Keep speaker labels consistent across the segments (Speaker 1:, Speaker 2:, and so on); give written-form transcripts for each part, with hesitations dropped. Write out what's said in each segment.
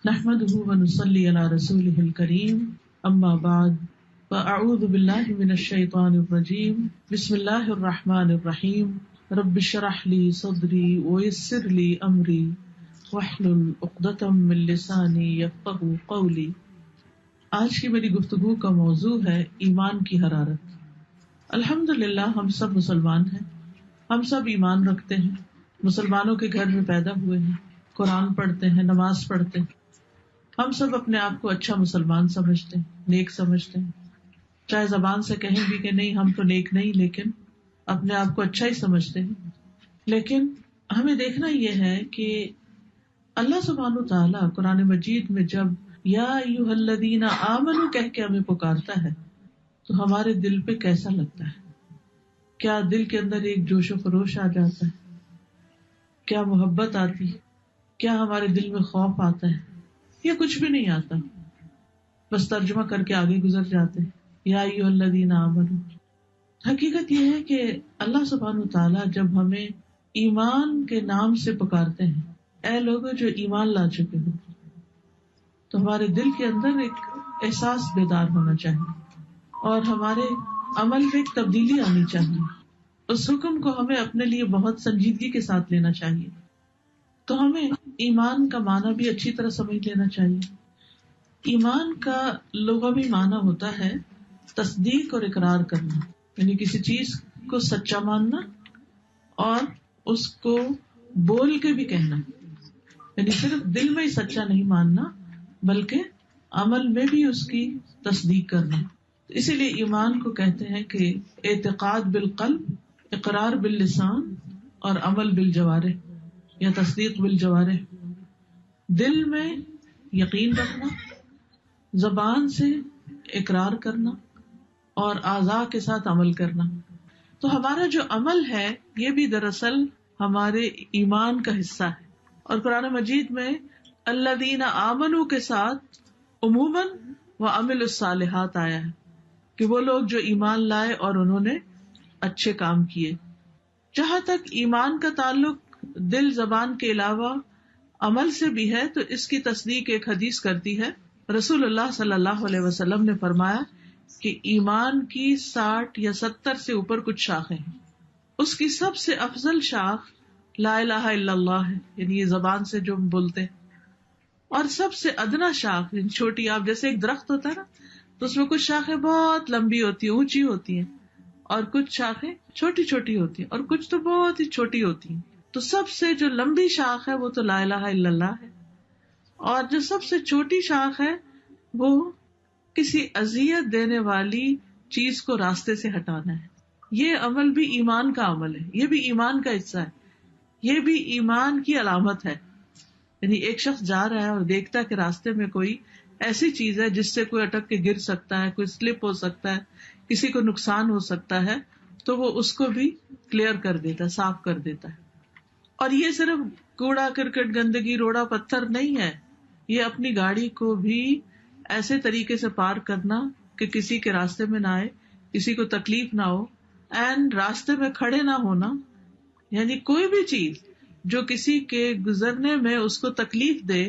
Speaker 1: نحمده ونصلي على رسوله الكريم اما بعد فاعوذ بالله من الشيطان الرجيم بسم الله الرحمن الرحيم رب اشرح لي صدري ويسر لي امري واحلل عقدة من لساني يفقهوا قولي۔ آج کی میری گفتگو کا موضوع ہے ایمان کی حرارت۔ الحمدللہ ہم سب مسلمان ہیں، ہم سب ایمان رکھتے ہیں، مسلمانوں کے گھر میں پیدا ہوئے ہیں، قرآن پڑھتے ہیں، نماز پڑھتے ہیں، ہم سب اپنے آپ کو اچھا مسلمان سمجھتے ہیں، نیک سمجھتے ہیں، چاہے زبان سے کہیں بھی کہ نہیں ہم تو نیک نہیں، لیکن اپنے آپ کو اچھا ہی سمجھتے ہیں۔ لیکن ہمیں دیکھنا یہ ہے کہ اللہ سبحانہ تعالیٰ قرآن مجید میں جب یا ایھا الذین آمنوا کہہ کے ہمیں پکارتا ہے تو ہمارے دل پہ کیسا لگتا ہے؟ کیا دل کے اندر ایک جوش و خروش آ جاتا ہے؟ کیا محبت آتی؟ کیا ہمارے دل میں خوف آتا ہے؟ یا کچھ بھی نہیں آتا، بس ترجمہ کر کے آگے گزر جاتے ہیں یا ایھا الذین آمنوا۔ حقیقت یہ ہے کہ اللہ سبحانہ تعالیٰ جب ہمیں ایمان کے نام سے پکارتے ہیں، اے لوگوں جو ایمان لا چکے ہو، تو ہمارے دل کے اندر ایک احساس بیدار ہونا چاہیے اور ہمارے عمل میں ایک تبدیلی آنی چاہیے۔ اس حکم کو ہمیں اپنے لیے بہت سنجیدگی کے ساتھ لینا چاہیے۔ تو ہمیں ایمان کا معنی بھی اچھی طرح سمجھ لینا چاہیے۔ ایمان کا لغوی معنی ہوتا ہے تصدیق اور اقرار کرنا، یعنی کسی چیز کو سچا ماننا اور اس کو بول کے بھی کہنا، یعنی صرف دل میں ہی سچا نہیں ماننا بلکہ عمل میں بھی اس کی تصدیق کرنا۔ اسی لیے ایمان کو کہتے ہیں کہ اعتقاد بالقلب، اقرار باللسان اور عمل بالجوارح یا تصدیق بالجوارح۔ دل میں یقین رکھنا، زبان سے اقرار کرنا اور اعضاء کے ساتھ عمل کرنا۔ تو ہمارا جو عمل ہے یہ بھی دراصل ہمارے ایمان کا حصہ ہے۔ اور قرآن مجید میں الذین آمنوا کے ساتھ عموماً وعملوا الصالحات آیا ہے کہ وہ لوگ جو ایمان لائے اور انہوں نے اچھے کام کیے۔ جہاں تک ایمان کا تعلق دل زبان کے علاوہ عمل سے بھی ہے تو اس کی تصدیق ایک حدیث کرتی ہے۔ رسول اللہ صلی اللہ علیہ وسلم نے فرمایا کہ ایمان کی 60 یا 70 سے اوپر کچھ شاخیں ہیں، اس کی سب سے افضل شاخ لا الہ الا اللہ ہے، یعنی یہ زبان سے جو ہم بولتے ہیں، اور سب سے ادنا شاخ یعنی چھوٹی، آپ جیسے ایک درخت ہوتا ہے نا تو اس میں کچھ شاخیں بہت لمبی ہوتی ہیں، اونچی ہوتی ہیں، اور کچھ شاخیں چھوٹی چھوٹی ہوتی ہیں، اور کچھ تو بہت ہی چھوٹی ہوتی ہیں۔ تو سب سے جو لمبی شاخ ہے وہ تو لا الہ الا اللہ ہے، اور جو سب سے چھوٹی شاخ ہے وہ کسی اذیت دینے والی چیز کو راستے سے ہٹانا ہے۔ یہ عمل بھی ایمان کا عمل ہے، یہ بھی ایمان کا حصہ ہے، یہ بھی ایمان کی علامت ہے۔ یعنی ایک شخص جا رہا ہے اور دیکھتا ہے کہ راستے میں کوئی ایسی چیز ہے جس سے کوئی اٹک کے گر سکتا ہے، کوئی سلپ ہو سکتا ہے، کسی کو نقصان ہو سکتا ہے، تو وہ اس کو بھی کلیئر کر دیتا ہے، صاف کر دیتا ہے۔ اور یہ صرف کوڑا کرکٹ گندگی روڑا پتھر نہیں ہے، یہ اپنی گاڑی کو بھی ایسے طریقے سے پار کرنا کہ کسی کے راستے میں نہ آئے، کسی کو تکلیف نہ ہو، اینڈ راستے میں کھڑے نہ ہونا، یعنی کوئی بھی چیز جو کسی کے گزرنے میں اس کو تکلیف دے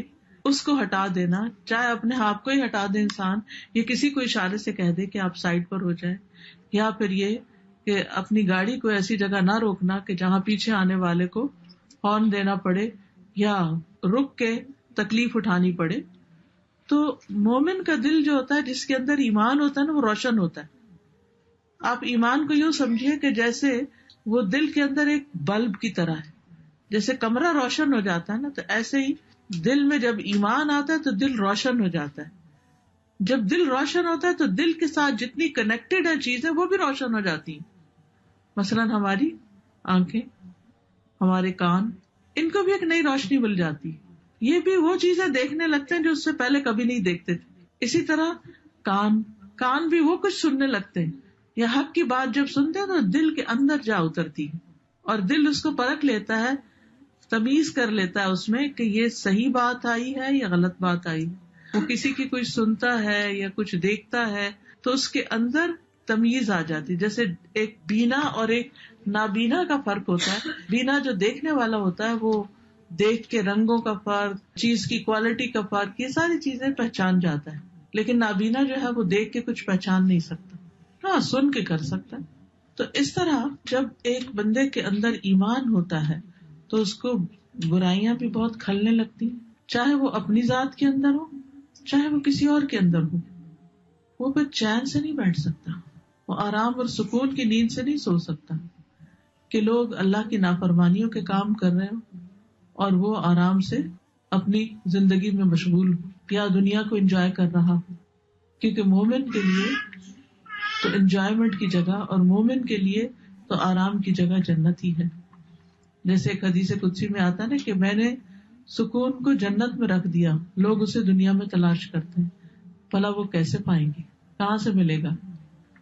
Speaker 1: اس کو ہٹا دینا، چاہے اپنے آپ کو ہی ہٹا دے انسان، یا کسی کو اشارے سے کہہ دے کہ آپ سائڈ پر ہو جائیں، یا پھر یہ کہ اپنی گاڑی کو ایسی جگہ نہ روکنا کہ جہاں پیچھے آنے والے کو ہارن دینا پڑے یا رک کے تکلیف اٹھانی پڑے۔ تو مومن کا دل جو ہوتا ہے، جس کے اندر ایمان ہوتا ہے نا، وہ روشن ہوتا ہے۔ آپ ایمان کو یوں سمجھیے کہ جیسے وہ دل کے اندر ایک بلب کی طرح ہے، جیسے کمرہ روشن ہو جاتا ہے نا، تو ایسے ہی دل میں جب ایمان آتا ہے تو دل روشن ہو جاتا ہے۔ جب دل روشن ہوتا ہے تو دل کے ساتھ جتنی کنیکٹڈ ہیں چیزیں وہ بھی روشن ہو جاتی ہیں۔ مثلاً ہماری آنکھیں، ہمارے کان، ان کو بھی ایک نئی روشنی مل جاتی ہے، یہ بھی وہ چیزیں دیکھنے لگتے ہیں جو اس سے پہلے کبھی نہیں دیکھتے تھے۔ اسی طرح کان بھی وہ کچھ سننے لگتے ہیں، یا حق کی بات جب سنتے ہیں تو دل کے اندر جا اترتی ہے، اور دل اس کو پرکھ لیتا ہے، تمیز کر لیتا ہے اس میں کہ یہ صحیح بات آئی ہے یا غلط بات آئی ہے۔ وہ کسی کی کوئی سنتا ہے یا کچھ دیکھتا ہے تو اس کے اندر تمیز آ جاتی، جیسے ایک بینا اور ایک نابینا کا فرق ہوتا ہے۔ بینا جو دیکھنے والا ہوتا ہے وہ دیکھ کے رنگوں کا فرق، چیز کی کوالٹی کا فرق، یہ ساری چیزیں پہچان جاتا ہے. لیکن نابینا جو ہے وہ دیکھ کے کچھ پہچان نہیں سکتا، ہاں سن کے کر سکتا ہے. تو اس طرح جب ایک بندے کے اندر ایمان ہوتا ہے تو اس کو برائیاں بھی بہت کھلنے لگتی ہیں، چاہے وہ اپنی ذات کے اندر ہو چاہے وہ کسی اور کے اندر ہو. وہ پھر چین سے نہیں بیٹھ سکتا، وہ آرام اور سکون کی نیند سے نہیں سو سکتا کہ لوگ اللہ کی نافرمانیوں کے کام کر رہے ہوں اور وہ آرام سے اپنی زندگی میں مشغول ہو یا دنیا کو انجوائے کر رہا ہو. کیونکہ مومن کے لیے تو انجوائمنٹ کی جگہ اور مومن کے لیے تو آرام کی جگہ جنت ہی ہے. جیسے ایک حدیث قدسی میں آتا ہے نا کہ میں نے سکون کو جنت میں رکھ دیا، لوگ اسے دنیا میں تلاش کرتے ہیں، بھلا وہ کیسے پائیں گے، کہاں سے ملے گا،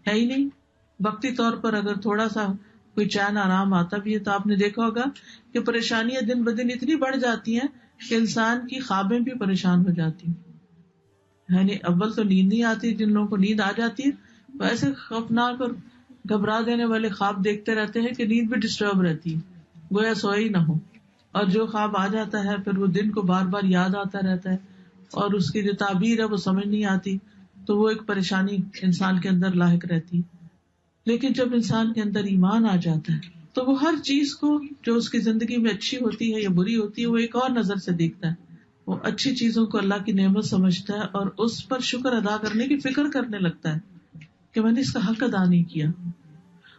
Speaker 1: ہے ہی نہیں. وقتی طور پر اگر تھوڑا سا کوئی چین آرام آتا بھی ہے تو آپ نے دیکھا ہوگا کہ پریشانیاں دن بدن اتنی بڑھ جاتی ہیں کہ انسان کی خوابیں بھی پریشان ہو جاتی ہیں. یعنی اول تو نیند نہیں آتی، جن لوگوں کو نیند آ جاتی ہے ویسے خوفناک اور گھبرا دینے والے خواب دیکھتے رہتے ہیں کہ نیند بھی ڈسٹرب رہتی ہے، گویا سوئے ہی نہ ہو. اور جو خواب آ جاتا ہے پھر وہ دن کو بار بار یاد آتا رہتا ہے اور اس کی جو تعبیر ہے وہ سمجھ نہیں آتی، تو وہ ایک پریشانی انسان کے اندر لاحق رہتی. لیکن جب انسان کے اندر ایمان آ جاتا ہے تو وہ ہر چیز کو جو اس کی زندگی میں اچھی ہوتی ہے یا بری ہوتی ہے وہ ایک اور نظر سے دیکھتا ہے. وہ اچھی چیزوں کو اللہ کی نعمت سمجھتا ہے اور اس پر شکر ادا کرنے کی فکر کرنے لگتا ہے کہ میں نے اس کا حق ادا نہیں کیا.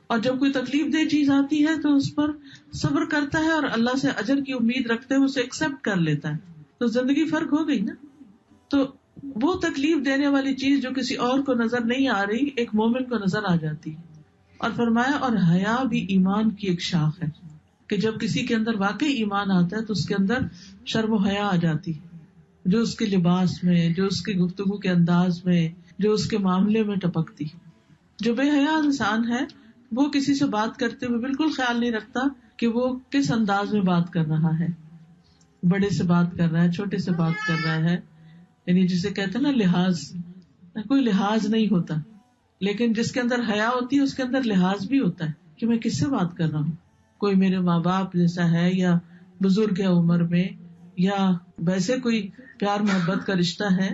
Speaker 1: اور جب کوئی تکلیف دہ چیز آتی ہے تو اس پر صبر کرتا ہے اور اللہ سے اجر کی امید رکھتے ہوئے اسے ایکسپٹ کر لیتا ہے. تو زندگی فرق ہو گئی نا. تو وہ تکلیف دینے والی چیز جو کسی اور کو نظر نہیں آ رہی ایک مومن کو نظر آ جاتی. اور فرمایا اور حیا بھی ایمان کی ایک شاخ ہے کہ جب کسی کے اندر واقعی ایمان آتا ہے تو اس کے اندر شرم و حیا آ جاتی، جو اس کے لباس میں، جو اس کے گفتگو کے انداز میں، جو اس کے معاملے میں ٹپکتی. جو بے حیا انسان ہے وہ کسی سے بات کرتے ہوئے بالکل خیال نہیں رکھتا کہ وہ کس انداز میں بات کر رہا ہے، بڑے سے بات کر رہا ہے، چھوٹے سے بات کر رہا ہے، یعنی جسے کہتے ہیں نا لحاظ، کوئی لحاظ نہیں ہوتا. لیکن جس کے اندر حیا ہوتی ہے اس کے اندر لحاظ بھی ہوتا ہے کہ میں کس سے بات کر رہا ہوں. کوئی میرے ماں باپ جیسا ہے یا بزرگ ہے عمر میں یا ویسے کوئی پیار محبت کا رشتہ ہے،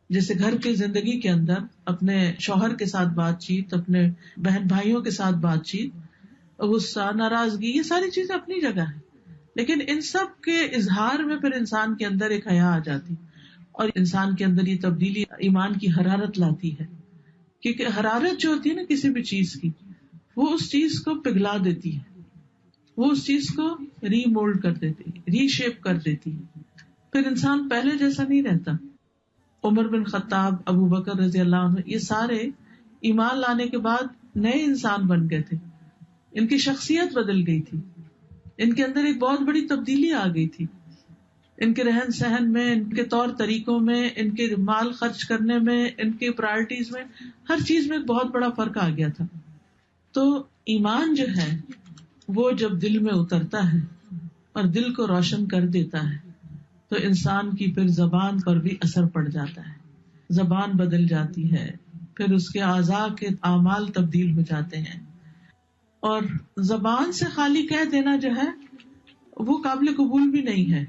Speaker 1: جیسے گھر کی زندگی کے اندر اپنے شوہر کے ساتھ بات چیت، اپنے بہن بھائیوں کے ساتھ بات چیت، غصہ، ناراضگی، یہ ساری چیزیں اپنی جگہ ہے. لیکن ان سب کے اظہار میں پھر انسان کے اندر ایک حیا آ جاتی اور انسان کے اندر یہ تبدیلی ایمان کی حرارت لاتی ہے. کیونکہ حرارت جو ہوتی ہے نا کسی بھی چیز کی، وہ اس چیز کو پگھلا دیتی ہے، وہ اس چیز کو ری مولڈ کر دیتی ہے، ری شیپ کر دیتی ہے. پھر انسان پہلے جیسا نہیں رہتا. عمر بن خطاب، ابو بکر رضی اللہ عنہ، یہ سارے ایمان لانے کے بعد نئے انسان بن گئے تھے. ان کی شخصیت بدل گئی تھی، ان کے اندر ایک بہت بڑی تبدیلی آ گئی تھی. ان کے رہن سہن میں، ان کے طور طریقوں میں، ان کے مال خرچ کرنے میں، ان کے پرائرٹیز میں، ہر چیز میں ایک بہت بڑا فرق آ گیا تھا. تو ایمان جو ہے وہ جب دل میں اترتا ہے اور دل کو روشن کر دیتا ہے تو انسان کی پھر زبان پر بھی اثر پڑ جاتا ہے، زبان بدل جاتی ہے، پھر اس کے اعضاء کے اعمال تبدیل ہو جاتے ہیں. اور زبان سے خالی کہہ دینا جو ہے وہ قابل قبول بھی نہیں ہے.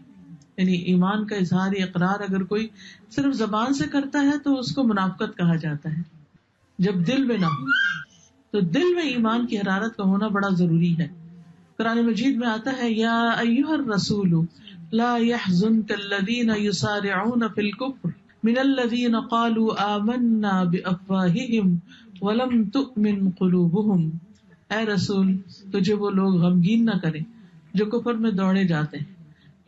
Speaker 1: یعنی ایمان کا اظہار اقرار اگر کوئی صرف زبان سے کرتا ہے تو اس کو منافقت کہا جاتا ہے، جب دل میں نہ ہو. تو دل میں ایمان کی حرارت کا ہونا بڑا ضروری ہے. قرآن مجید میں آتا ہے یا ایھا الرسول لا يحزنك الذين يسارعون في الكفر من الذين قالوا آمنا بأفواههم ولم تؤمن قلوبهم. اے رسول تجھے وہ لوگ غمگین نہ کریں جو کفر میں دوڑے جاتے ہیں،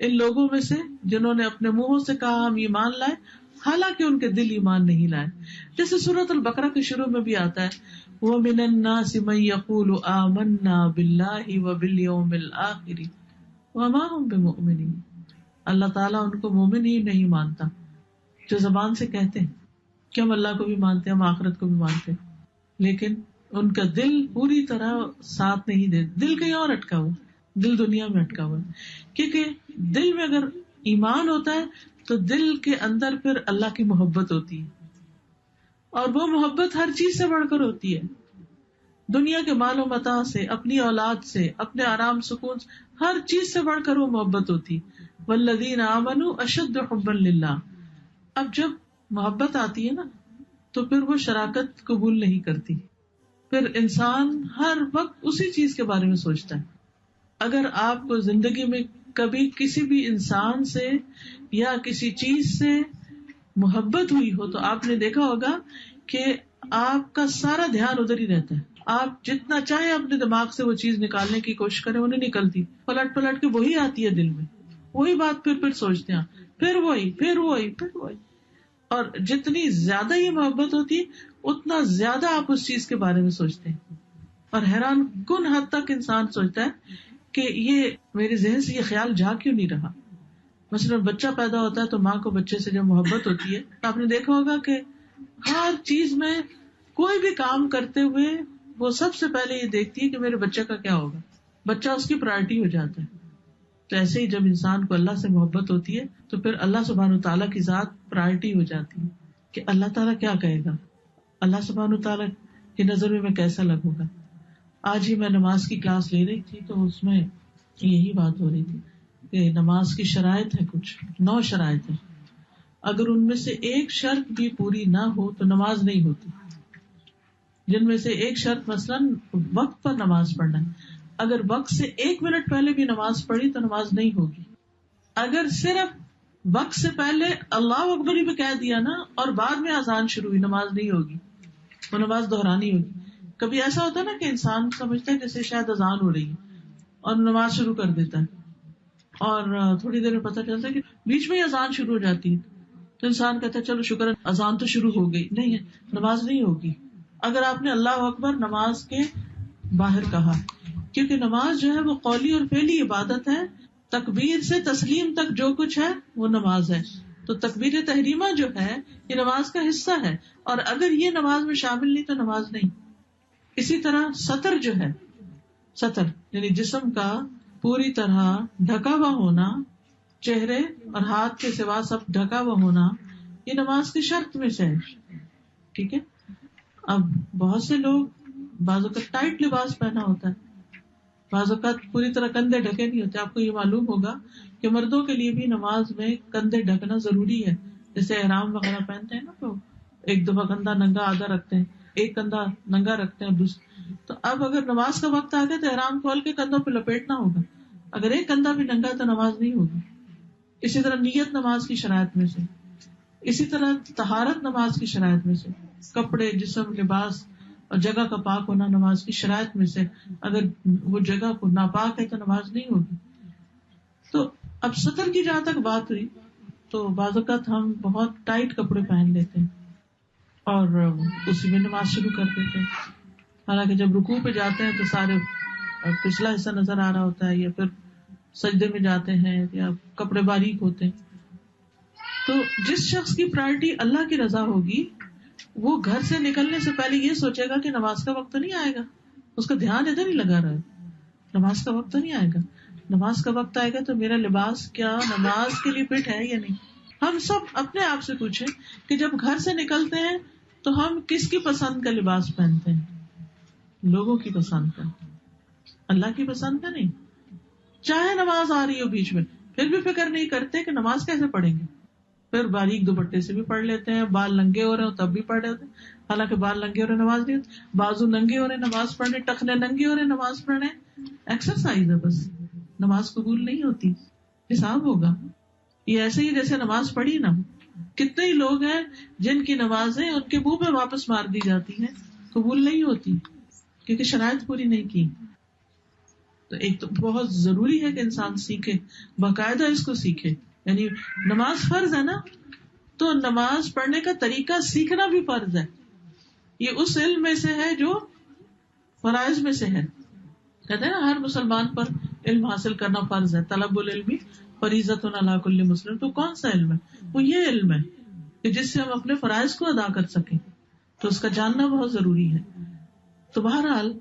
Speaker 1: ان لوگوں میں سے جنہوں نے اپنے منہوں سے کہا ہم ایمان لائے حالانکہ ان کے دل ایمان نہیں لائے. جیسے سورۃ البقرہ کے شروع میں بھی آتا ہے وَمِنَ النَّاسِ مَن يَقُولُ آمَنَّا بِاللَّهِ وَبِالْيَوْمِ الْآخِرِ وَمَا هُمْ بِمُؤْمِنِينَ. اللہ تعالیٰ ان کو مومن ہی نہیں مانتا جو زبان سے کہتے ہیں کہ ہم اللہ کو بھی مانتے ہیں، ہم آخرت کو بھی مانتے ہیں، لیکن ان کا دل پوری طرح ساتھ نہیں دے. دل کہیں اور اٹکا ہوا، دل دنیا میں اٹکا ہوا ہے. کیونکہ دل میں اگر ایمان ہوتا ہے تو دل کے اندر پھر اللہ کی محبت ہوتی ہے، اور وہ محبت ہر چیز سے بڑھ کر ہوتی ہے. دنیا کے مال و متاع سے، اپنی اولاد سے، اپنے آرام سکون سے، ہر چیز سے بڑھ کر وہ محبت ہوتی. والذین آمنوا اشد حبا للہ. اب جب محبت آتی ہے نا تو پھر وہ شراکت قبول نہیں کرتی، پھر انسان ہر وقت اسی چیز کے بارے میں سوچتا ہے. اگر آپ کو زندگی میں کبھی کسی بھی انسان سے یا کسی چیز سے محبت ہوئی ہو تو آپ نے دیکھا ہوگا کہ آپ کا سارا دھیان ادھر ہی رہتا ہے. آپ جتنا چاہے اپنے دماغ سے وہ چیز نکالنے کی کوشش کریں، وہ نہیں نکلتی، پلٹ پلٹ کے وہی آتی ہے دل میں، وہی بات پھر سوچتے ہیں، پھر وہی. اور جتنی زیادہ یہ محبت ہوتی ہے اتنا زیادہ آپ اس چیز کے بارے میں سوچتے ہیں، اور حیران کن حد تک انسان سوچتا ہے کہ یہ میرے ذہن سے یہ خیال جا کیوں نہیں رہا. مثلا بچہ پیدا ہوتا ہے تو ماں کو بچے سے جب محبت ہوتی ہے تو آپ نے دیکھا ہوگا کہ ہر چیز میں کوئی بھی کام کرتے ہوئے وہ سب سے پہلے یہ دیکھتی ہے کہ میرے بچے کا کیا ہوگا، بچہ اس کی پرائرٹی ہو جاتا ہے. تو ایسے ہی جب انسان کو اللہ سے محبت ہوتی ہے تو پھر اللہ سبحانہ تعالیٰ کی ذات پرائرٹی ہو جاتی ہے کہ اللہ تعالیٰ کیا کہے گا، اللہ سبحانہ تعالیٰ کی نظر میں کیسا لگوں گا. آج ہی میں نماز کی کلاس لے رہی تھی تو اس میں یہی بات ہو رہی تھی کہ نماز کی شرائط ہے، کچھ 9 شرائط ہیں، اگر ان میں سے ایک شرط بھی پوری نہ ہو تو نماز نہیں ہوتی. جن میں سے ایک شرط مثلاً وقت پر نماز پڑھنا ہے، اگر وقت سے 1 منٹ پہلے بھی نماز پڑھی تو نماز نہیں ہوگی. اگر صرف وقت سے پہلے اللہ اکبر ہی بھی کہہ دیا نا اور بعد میں اذان شروع ہوئی، نماز نہیں ہوگی، وہ نماز دہرانی ہوگی. کبھی ایسا ہوتا ہے نا کہ انسان سمجھتا ہے جیسے شاید اذان ہو رہی ہے اور نماز شروع کر دیتا ہے، اور تھوڑی دیر میں پتہ چلتا ہے کہ بیچ میں ہی اذان شروع ہو جاتی ہے تو انسان کہتا ہے چلو شکر ہے اذان تو شروع ہو گئی. نہیں ہے، نماز نہیں ہوگی اگر آپ نے اللہ اکبر نماز کے باہر کہا، کیونکہ نماز جو ہے وہ قولی اور فعلی عبادت ہے. تکبیر سے تسلیم تک جو کچھ ہے وہ نماز ہے. تو تکبیر تحریمہ جو ہے یہ نماز کا حصہ ہے، اور اگر یہ نماز میں شامل نہیں تو نماز نہیں. اسی طرح سطر جو ہے، سطر یعنی جسم کا پوری طرح ڈھکا ہوا ہونا، چہرے اور ہاتھ کے سوا سب ڈھکا ہوا ہونا، یہ نماز کی شرط میں سے ہے. ٹھیک ہے. اب بہت سے لوگ بعض اوقات ٹائٹ لباس پہنا ہوتا ہے، بعض اوقات پوری طرح کندھے ڈھکے نہیں ہوتے. آپ کو یہ معلوم ہوگا کہ مردوں کے لیے بھی نماز میں کندھے ڈھکنا ضروری ہے. جیسے احرام وغیرہ پہنتے ہیں نا تو ایک دفعہ کندھا ننگا آدھا رکھتے ہیں، ایک کندھا ننگا رکھتے ہیں تو اب اگر نماز کا وقت آ گیا تو احرام کھول کے کندھوں پہ لپیٹنا ہوگا. اگر ایک کندھا بھی ننگا تو نماز نہیں ہوگی. اسی طرح نیت نماز کی شرائط میں سے، اسی طرح طہارت نماز کی شرائط میں سے، کپڑے، جسم، لباس اور جگہ کا پاک ہونا نماز کی شرائط میں سے. اگر وہ جگہ کو ناپاک ہے تو نماز نہیں ہوگی. تو اب سطر کی جہاں تک بات ہوئی تو بعض اوقات ہم بہت ٹائٹ کپڑے پہن لیتے ہیں اور اسی میں نماز شروع کر دیتے ہیں، حالانکہ جب رکوع پہ جاتے ہیں تو سارے پچھلا حصہ نظر آ رہا ہوتا ہے، یا پھر سجدے میں جاتے ہیں یا کپڑے باریک ہوتے ہیں. تو جس شخص کی پرائرٹی اللہ کی رضا ہوگی وہ گھر سے نکلنے سے پہلے یہ سوچے گا کہ نماز کا وقت تو نہیں آئے گا، اس کا دھیان ادھر ہی لگا رہا ہے، نماز کا وقت تو نہیں آئے گا، نماز کا وقت آئے گا تو میرا لباس کیا نماز کے لیے فٹ ہے یا نہیں. ہم سب اپنے آپ سے پوچھیں کہ جب گھر سے نکلتے ہیں تو ہم کس کی پسند کا لباس پہنتے ہیں؟ لوگوں کی پسند کا، اللہ کی پسند کا نہیں. چاہے نماز آ رہی ہو بیچ میں پھر بھی فکر نہیں کرتے کہ نماز کیسے پڑھیں گے، پھر باریک دوپٹے سے بھی پڑھ لیتے ہیں، بال ننگے ہو رہے ہو تب بھی پڑھ لیتے ہیں، حالانکہ بال ننگے ہو رہے نماز نہیں ہوتی، بازو ننگے ہو رہے نماز پڑھنے، ٹخنے ننگے ہو رہے نماز پڑھنے. ایکسرسائز ہے بس، نماز قبول نہیں ہوتی، حساب ہوگا. یہ ایسے ہی جیسے نماز پڑھی نا، کتنے ہی لوگ ہیں جن کی نمازیں ان کے منہ پہ واپس مار دی جاتی ہیں، قبول نہیں ہوتی کیونکہ شرائط پوری نہیں کی. تو ایک تو بہت ضروری ہے کہ انسان سیکھے، باقاعدہ اس کو سیکھے. یعنی نماز فرض ہے نا، تو نماز پڑھنے کا طریقہ سیکھنا بھی فرض ہے. یہ اس علم میں سے ہے جو فرائض میں سے ہے. کہتے ہیں نا ہر مسلمان پر علم حاصل کرنا فرض ہے، طلب العلم فریضۃ علی کل مسلم. تو کون سا علم ہے؟ وہ یہ علم ہے کہ جس سے ہم اپنے فرائض کو ادا کر سکیں، تو اس کا جاننا بہت ضروری ہے. تو بہرحال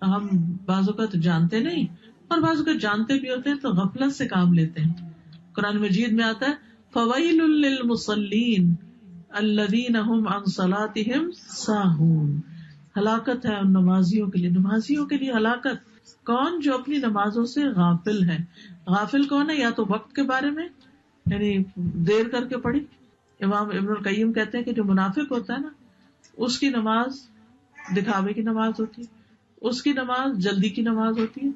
Speaker 1: ہم بعض اوقات جانتے نہیں اور بعض اوقات جانتے بھی ہوتے ہیں تو غفلت سے کام لیتے ہیں. قرآن مجید میں آتا ہے فویل للمصلین الذین هم عن صلاتهم ساہون. ہلاکت ہے ان نمازیوں کے لیے، نمازیوں کے لیے ہلاکت کون جو اپنی نمازوں سے غافل ہے. غافل کون ہے؟ یا تو وقت کے بارے میں یعنی دیر کر کے پڑھی. امام ابن القیم کہتے ہیں کہ جو منافق ہوتا ہے نا اس کی نماز دکھاوے کی نماز ہوتی ہے, اس کی نماز جلدی کی نماز ہوتی ہے,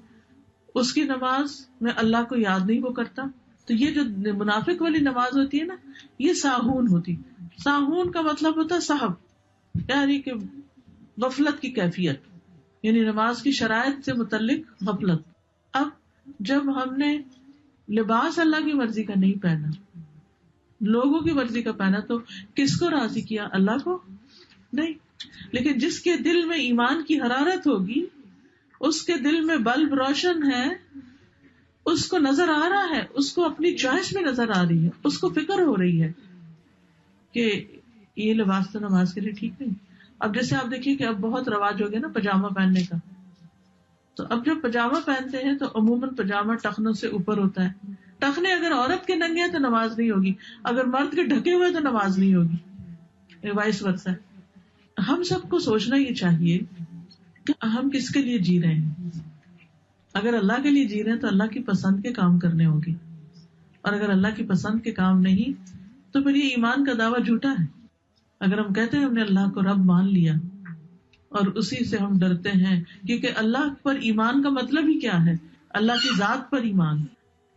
Speaker 1: اس کی نماز میں اللہ کو یاد نہیں وہ کرتا. تو یہ جو منافق والی نماز ہوتی ہے نا یہ ساہون ہوتی. ساہون کا مطلب ہوتا ہے صحب, یعنی کہ غفلت کی کیفیت, یعنی نماز کی شرائط سے متعلق غفلت. اب جب ہم نے لباس اللہ کی مرضی کا نہیں پہنا, لوگوں کی مرضی کا پہنا, تو کس کو راضی کیا؟ اللہ کو نہیں. لیکن جس کے دل میں ایمان کی حرارت ہوگی, اس کے دل میں بلب روشن ہے, اس کو نظر آ رہا ہے, اس کو اپنی چوائس میں نظر آ رہی ہے, اس کو فکر ہو رہی ہے کہ یہ لباس تو نماز کے لیے ٹھیک نہیں. اب جیسے آپ دیکھیے کہ اب بہت رواج ہو گیا نا پاجامہ پہننے کا, تو اب جب پاجامہ پہنتے ہیں تو عموماً پاجامہ ٹخنوں سے اوپر ہوتا ہے. ٹخنے اگر عورت کے ننگے ہیں تو نماز نہیں ہوگی, اگر مرد کے ڈھکے ہوئے تو نماز نہیں ہوگی, وائس ورسا. ہم سب کو سوچنا یہ چاہیے کہ ہم کس کے لیے جی رہے ہیں. اگر اللہ کے لیے جی رہے ہیں تو اللہ کی پسند کے کام کرنے ہوں گے, اور اگر اللہ کی پسند کے کام نہیں تو پھر یہ ایمان کا دعویٰ جھوٹا ہے. اگر ہم کہتے ہیں ہم نے اللہ کو رب مان لیا اور اسی سے ہم ڈرتے ہیں, کیونکہ اللہ پر ایمان کا مطلب ہی کیا ہے؟ اللہ کی ذات پر ایمان,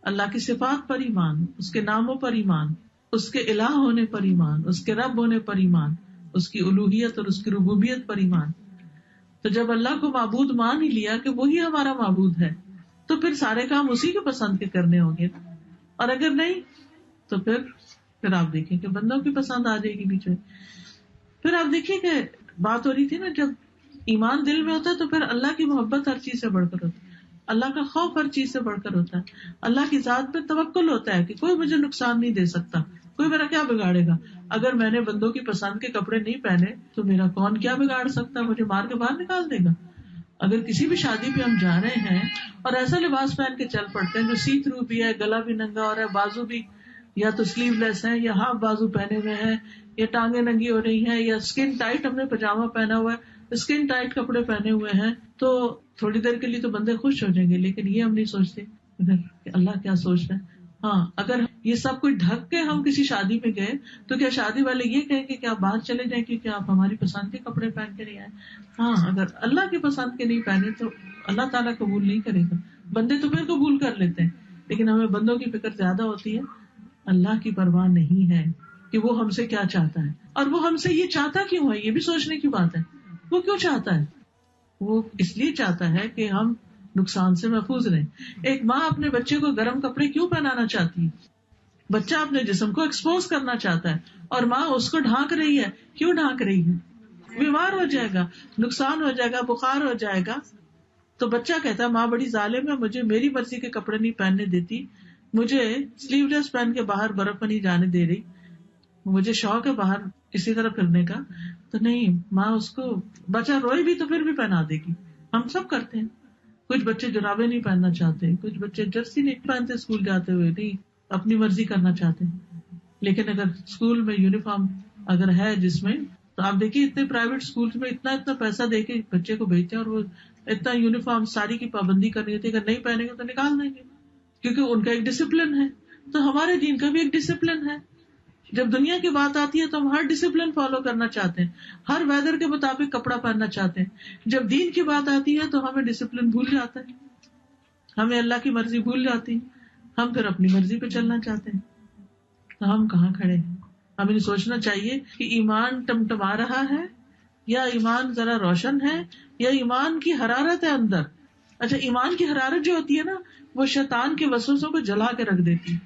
Speaker 1: اللہ کی صفات پر ایمان, اس کے ناموں پر ایمان, اس کے الہ ہونے پر ایمان, اس کے رب ہونے پر ایمان, اس کی الوہیت اور اس کی ربوبیت پر ایمان. تو جب اللہ کو معبود مان ہی لیا کہ وہی ہمارا معبود ہے, تو پھر سارے کام اسی کے پسند کے کرنے ہوں گے. اور اگر نہیں تو پھر آپ دیکھیں کہ بندوں کی پسند آ جائے گی بیچ میں. پھر آپ دیکھیے کہ بات ہو رہی تھی نا, جب ایمان دل میں ہوتا ہے تو پھر اللہ کی محبت ہر چیز سے بڑھ کر ہوتی ہے, اللہ کا خوف ہر چیز سے بڑھ کر ہوتا ہے, اللہ کی ذات پہ توکل ہوتا ہے کہ کوئی مجھے نقصان نہیں دے سکتا, کوئی میرا کیا بگاڑے گا. اگر میں نے بندوں کی پسند کے کپڑے نہیں پہنے تو میرا کون کیا بگاڑ سکتا, مجھے مار کے باہر نکال دے گا. اگر کسی بھی شادی پہ ہم جا رہے ہیں اور ایسا لباس پہن کے چل پڑتے ہیں جو سی تھرو بھی ہے, گلا بھی ننگا ہو رہا ہے, بازو بھی یا تو سلیو لیس ہے یا ہاف بازو پہنے ہوئے ہیں, یا ٹانگیں ننگی ہو رہی ہیں, یا اسکن ٹائٹ ہم نے پاجامہ پہنا ہوا ہے, اسکن ٹائٹ کپڑے پہنے ہوئے ہیں, تو تھوڑی دیر کے لیے تو بندے خوش ہو جائیں گے. لیکن یہ ہم نہیں سوچتے کہ اللہ کیا سوچ رہا ہے. ہاں, اگر یہ سب کچھ ڈھک کے ہم کسی شادی میں گئے تو کیا شادی والے یہ کہیں کہ آپ باہر چلے جائیں کیونکہ آپ ہماری پسند کے کپڑے پہن کے نہیں آئے؟ ہاں, اگر اللہ کی پسند کے نہیں پہنے تو اللہ تعالیٰ قبول نہیں کرے گا. بندے تو پھر قبول کر لیتے ہیں, لیکن ہمیں بندوں کی فکر زیادہ ہوتی ہے, اللہ کی پرواہ نہیں ہے کہ وہ ہم سے کیا چاہتا ہے, اور وہ ہم سے یہ چاہتا کیوں ہے, یہ بھی سوچنے کی بات ہے. وہ کیوں چاہتا ہے؟ وہ اس لیے چاہتا ہے کہ ہم نقصان سے محفوظ رہیں. ایک ماں اپنے بچے کو گرم کپڑے کیوں پہنانا چاہتی ہے؟ بچہ اپنے جسم کو ایکسپوز کرنا چاہتا ہے, اور ماں اس کو ڈھانک رہی ہے. کیوں ڈھانک رہی ہے؟ بیمار ہو جائے گا, نقصان ہو جائے گا, بخار ہو جائے گا. تو بچہ کہتا ہے ماں بڑی ظالم ہے, مجھے میری مرضی کے کپڑے نہیں پہننے دیتی, مجھے سلیو لیس پہن کے باہر برف میں نہیں جانے دے رہی, مجھے شوق ہے باہر اسی طرح پھرنے کا. تو نہیں, ماں اس کو, بچہ روئے بھی تو پھر بھی پہنا دے گی. ہم سب کرتے ہیں. کچھ بچے جرابیں نہیں پہننا چاہتے, کچھ بچے جرسی نہیں پہنتے اسکول جاتے ہوئے, نہیں اپنی مرضی کرنا چاہتے ہیں. لیکن اگر اسکول میں یونیفارم اگر ہے جس میں, تو آپ دیکھیے اتنے پرائیویٹ اسکول میں اتنا پیسہ دے کے بچے کو بھیجتے ہیں, اور وہ اتنا یونیفارم ساری کی پابندی کرنی ہوتی ہے, اگر نہیں پہنیں گے تو نکال دیں گے, کیونکہ ان کا ایک ڈسپلن ہے. تو ہمارے دین کا بھی ایک ڈسپلن ہے. جب دنیا کی بات آتی ہے تو ہم ہر ڈسپلن فالو کرنا چاہتے ہیں, ہر ویدر کے مطابق کپڑا پہننا چاہتے ہیں. جب دین کی بات آتی ہے تو ہمیں ڈسپلن بھول جاتا ہے, ہمیں اللہ کی مرضی بھول جاتی ہے, ہم پھر اپنی مرضی پہ چلنا چاہتے ہیں. تو ہم کہاں کھڑے ہیں؟ ہمیں سوچنا چاہیے کہ ایمان ٹمٹما رہا ہے, یا ایمان ذرا روشن ہے, یا ایمان کی حرارت ہے اندر. اچھا, ایمان کی حرارت جو ہوتی ہے نا, وہ شیطان کے وسوسوں کو جلا کے رکھ دیتی ہے.